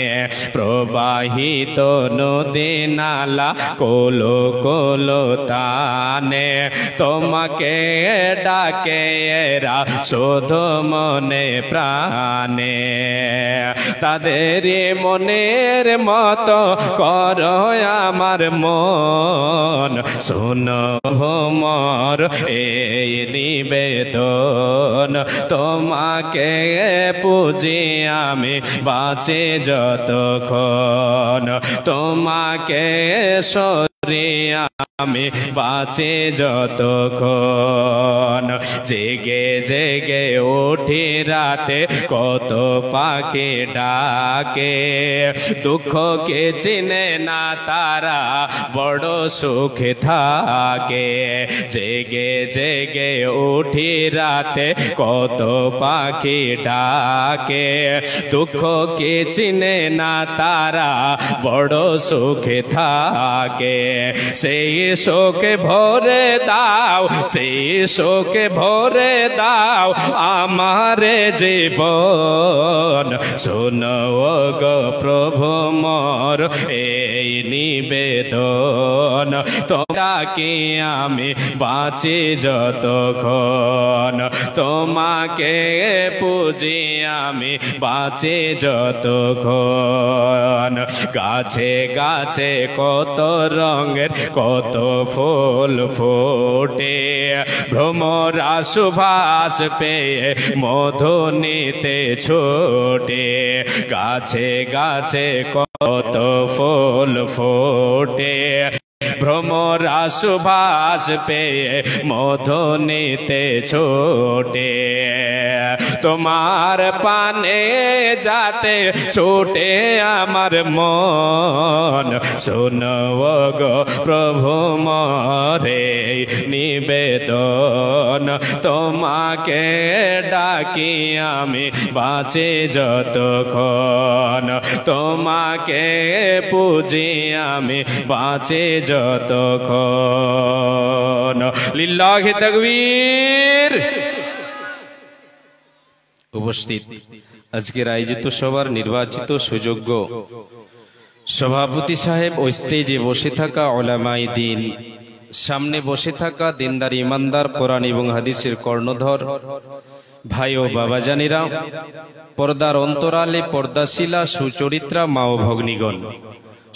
প্রবাহিত নদী নালা কুলো কুলো তানে, তোমাকে ডাকে এরা শোধ মনে প্রাণে। তাদের মনের মতো করো আমার মন, শোনো মোর এই নিবেদন। তোমাকে পুজি আমি বাঁচি যতক্ষণ, তোমাকে আমি বাঁচি যতক্ষণ। জেগে জেগে উঠি রাতে কত পাখি ডাকে, দুঃখকে চিনে না তারা বড় সুখে থাকে। জেগে জেগে উঠি রাতে কত পাখি ডাকে, দুঃখকে চিনে না তারা বড় সুখে থাকে। সেই শোকে ভরে দাও, সেই শোকে ভরে দাও আমার জীবন। শোনো গো প্রভু মোর এই নিবেদন, তোমাকে আমি বাঁচি যতক্ষণ, তোমাকে পুজি আমি বাঁচি যতক্ষণ। গাছে গাছে কত রঙের কত ফুল ফোটে, ভ্রমরা সুবাস পেয়ে মধু নিতে ছোটে। গাছে গাছে কত ফুল ফোটে, ভ্রমরা সুবাস পেয়ে মধু নিতে ছোটে। তোমার পানে যাতে ছোটে আমার মন, শোনো গো প্রভু মরে নিবেদন। তোমাকে ডাকি আমি বাঁচি যতক্ষণ, তোমাকে পুজি আমি বাঁচি যতক্ষণ। লিল্লাহি তাকবীর। উপস্থিত আজকের আয়োজিত সভার নির্বাচিত সুযোগ্য সভাপতি সাহেব ও স্টেজে বসে থাকা উলামায়ে দ্বীন, সামনে বসে থাকা দিনদার ইমানদার কোরআন এবং হাদিসের কর্ণধর ভাই ও বাবাজানেরা, পর্দার অন্তরালে পর্দাশীলা সুচরিত্রা মা ও ভগ্নীগণ,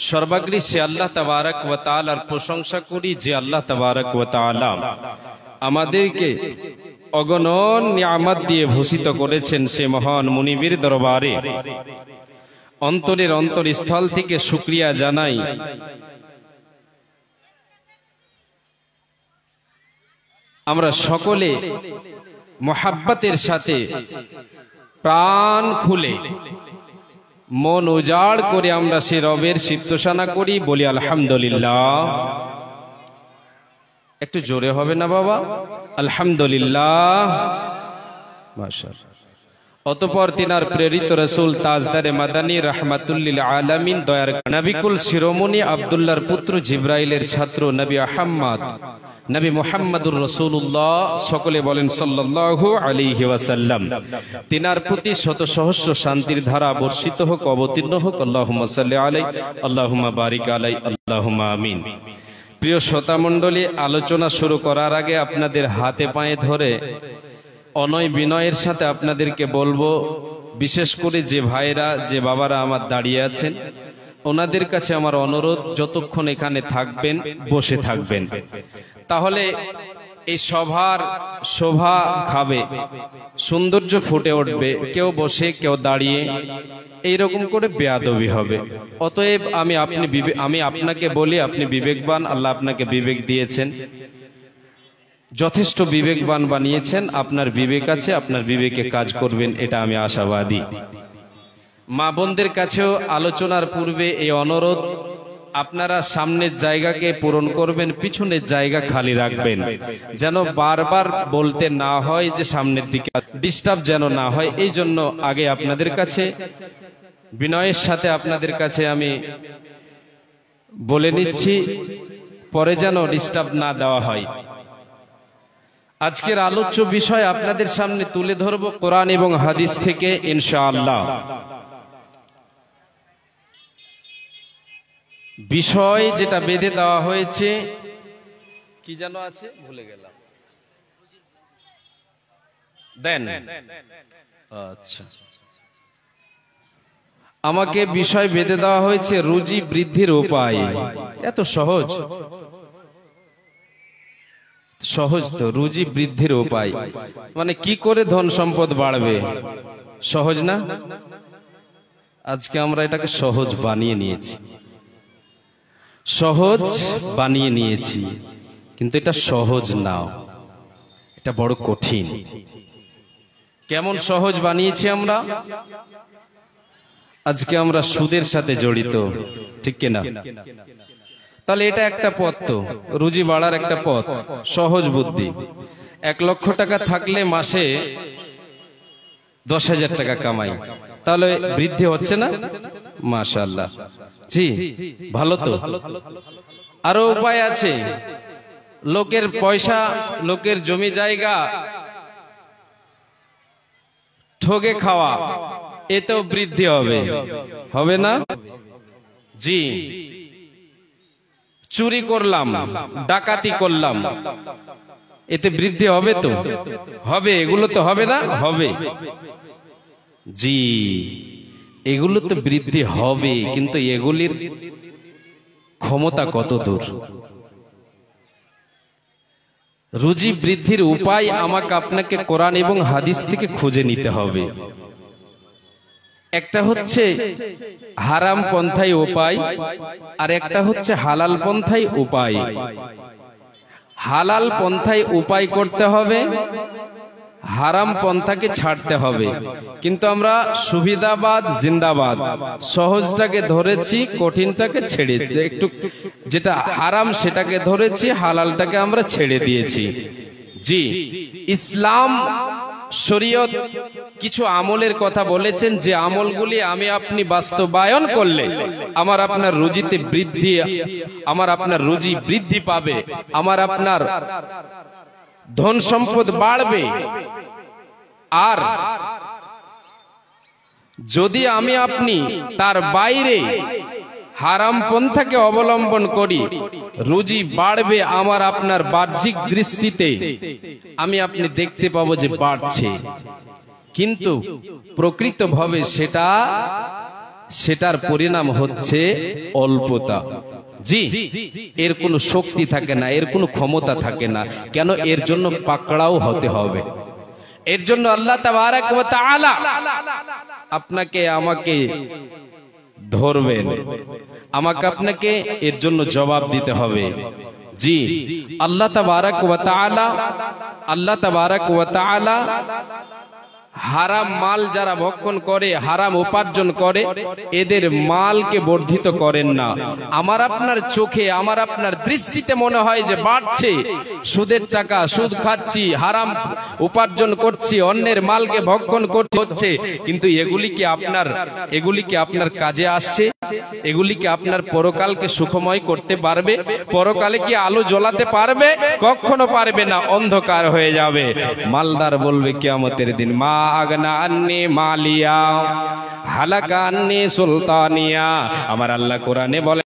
সর্বাগ্রে সে আল্লাহ তাবারক ওয়া তাআলার প্রশংসা করি যে আল্লাহ তাবারক ওয়া তাআলা আমাদেরকে অগণন নিয়ামত দিয়ে ভূষিত করেছেন। সে মহান মুনিবের দরবারে অন্তরের অন্তরস্থল থেকে শুকরিয়া জানাই। আমরা সকলে মোহাব্বতের সাথে প্রাণ খুলে মন উজাড় করে আমরা সে রবের সিদ্ধসানা করি, বলি আলহামদুলিল্লাহ। একটু জোরে হবে না বাবা? আলহামদুলিল্লাহ, মাশাআল্লাহ। অতঃপর তিনার প্রেরিত রাসূল তাজদারে মাদানী রাহমাতুল্লিল আলামিন দয়ার নবিকুল শিরোমণি আব্দুল্লাহর পুত্র জিব্রাইলের ছাত্র নবী আহমদ নবী মুহাম্মদুর রাসূলুল্লাহ, সকলে বলেন সাল্লাল্লাহু আলাইহি ওয়াসাল্লাম, তিনার প্রতি শত সহস্র শান্তির ধারা বর্ষিত হোক, অবতীর্ণ হোক। আল্লাহুম্মা সাল্লি আলাইহি, আল্লাহুম্মা বারিক আলাইহি, আল্লাহুম্মা আমিন। প্রিয় শ্রোতা মণ্ডলী, আলোচনা শুরু করার আগে আপনাদের হাতে পায়ে ধরে অনয় বিনয়ের সাথে আপনাদেরকে বলবো, বিশেষ করে যে ভাইরা যে বাবারা আমার দাঁড়িয়ে আছেন, ওনাদের কাছে আমার অনুরোধ, যতক্ষণ এখানে থাকবেন বসে থাকবেন, তাহলে এই সভার শোভা খাবে, সৌন্দর্য ফুটে উঠবে। কেউ বসে কেউ দাঁড়িয়ে এইরকম করে বেয়াদবি হবে। অতএব আমি আপনাকে বলি, আপনি বিবেকবান, আল্লাহ আপনাকে বিবেক দিয়েছেন, যথেষ্ট বিবেকবান বানিয়েছেন। আপনার বিবেক আছে, আপনার বিবেকে কাজ করবেন, এটা আমি আশাবাদী। মা বোনদের কাছেও আলোচনার পূর্বে এই অনুরোধ, আপনারা সামনের জায়গাকে পূরণ করবেন, পিছনের জায়গা খালি রাখবেন, যেন বারবার বলতে না হয় যে সামনের দিকে, ডিস্টার্ব যেন না হয়। এই জন্য আগে আপনাদের কাছে বিনয়ের সাথে আপনাদের কাছে আমি বলে নিচ্ছি, পরে যেন ডিস্টার্ব না দেওয়া হয়। আজকের আলোচ্য বিষয় আপনাদের সামনে তুলে ধরব কোরআন এবং হাদিস থেকে ইনশাআল্লাহ। বিষয় যেটা বেঁধে দেওয়া হয়েছে কি যেন আছে, ভুলে গেলাম, দেন। আচ্ছা, আমাকে বিষয় বেঁধে দেওয়া হয়েছে রুজি বৃদ্ধির উপায়। এত সহজ, সহজ তো, রুজি বৃদ্ধির উপায় মানে কি করে ধন সম্পদ বাড়বে, সহজ না? আজকে আমরা এটাকে সহজ বানিয়ে নিয়েছি, সহজ বানিয়ে নিয়েছি, কিন্তু এটা সহজ না, এটা বড় কঠিন। কেমন সহজ বানিয়েছি আমরা? আজকে আমরা সুদের সাথে জড়িত, ঠিক কিনা? তাহলে এটা একটা পথ, তো রুজি বাড়ার একটা পথ, সহজ বুদ্ধি। 1 লক্ষ টাকা থাকলে মাসে 10,000 টাকা কামাই, তাহলে বৃদ্ধি হচ্ছে না? মাশাআল্লাহ, জি ভালো তো। আরো উপায় আছে, লোকের পয়সা, লোকের জমি জায়গা ঠগে খাওয়া, এতেও বৃদ্ধি হবে, হবে না? জি, চুরি করলাম, ডাকাতি করলাম, এতে বৃদ্ধি হবে তো? হবে, এগুলো তো হবে না? হবে, জি এগুলো তো বৃদ্ধি হবে, কিন্তু এগুলির ক্ষমতা কত দূর? রুজি বৃদ্ধির উপায় আমাকে আপনাকে কোরআন এবং হাদিস থেকে খুঁজে নিতে হবে। একটা হচ্ছে হারাম পন্থায় উপায়, আর একটা হচ্ছে হালাল পন্থায় উপায়। হালাল পন্থায় উপায় করতে হবে, হারাম পন্থাকে ছাড়তে হবে। কিন্তু আমরা সুবিধাবাদ জিন্দাবাদ, সহজটাকে ধরেছি, কঠিনটাকে ছেড়ে, একটু যেটা হারাম সেটাকে ধরেছি, হালালটাকে আমরা ছেড়ে দিয়েছি। জি, ইসলাম শরীয়ত কিছু আমলের কথা বলেছেন, যে আমলগুলি আমি আপনি বাস্তবায়ন করলে আমার আপনার রুজিতে বৃদ্ধি, আমার আপনার রুজি বৃদ্ধি পাবে, আমার আপনার ধন সম্পদ বাড়বে। আর যদি আমি আপনি তার বাইরে হারাম পন্থাকে অবলম্বন করি, রুজি বাড়বে আমার আপনার বাহ্যিক দৃষ্টিতে, আমি আপনি দেখতে পাবো যে বাড়ছে, কিন্তু প্রকৃতভাবে সেটার পরিণাম হচ্ছে অল্পতা। জি, এর কোনো শক্তি থাকে না, এর কোনো ক্ষমতা থাকে না। কেন? এর জন্য পাকড়াও হতে হবে। এর জন্য আল্লাহ তাবারাক ওয়া তাআলা আপনাকে আমাকে ধরবেন, আমাকে আপনাকে এর জন্য জবাব দিতে হবে। জি, আল্লাহ তাবারাক ওয়া তাআলা হারাম মাল যারা ভক্ষণ করে, হারাম উপার্জন করে, এদের মালকে বর্ধিত করেন না। আমার আপনার চোখে, আমার আপনার দৃষ্টিতে মনে হয় যে বাড়ছে, সুদের টাকা, সুদ খাচ্ছি, হারাম উপার্জন করছি, অন্যের মালকে ভক্ষণ করতে হচ্ছে, কিন্তু এগুলি কি আপনার কাজে আসছে? এগুলি কি আপনার পরকালকে সুখময় করতে পারবে? পরকালে কি আলো জ্বলাতে পারবে? কখনো পারবে না, অন্ধকার হয়ে যাবে। মালদার বলবে কিয়ামতের দিন, মা আগনা আন্নি মালিয়া হালাকা আন্নি সুলতানিয়া। আমার আল্লাহ কোরআনে বলে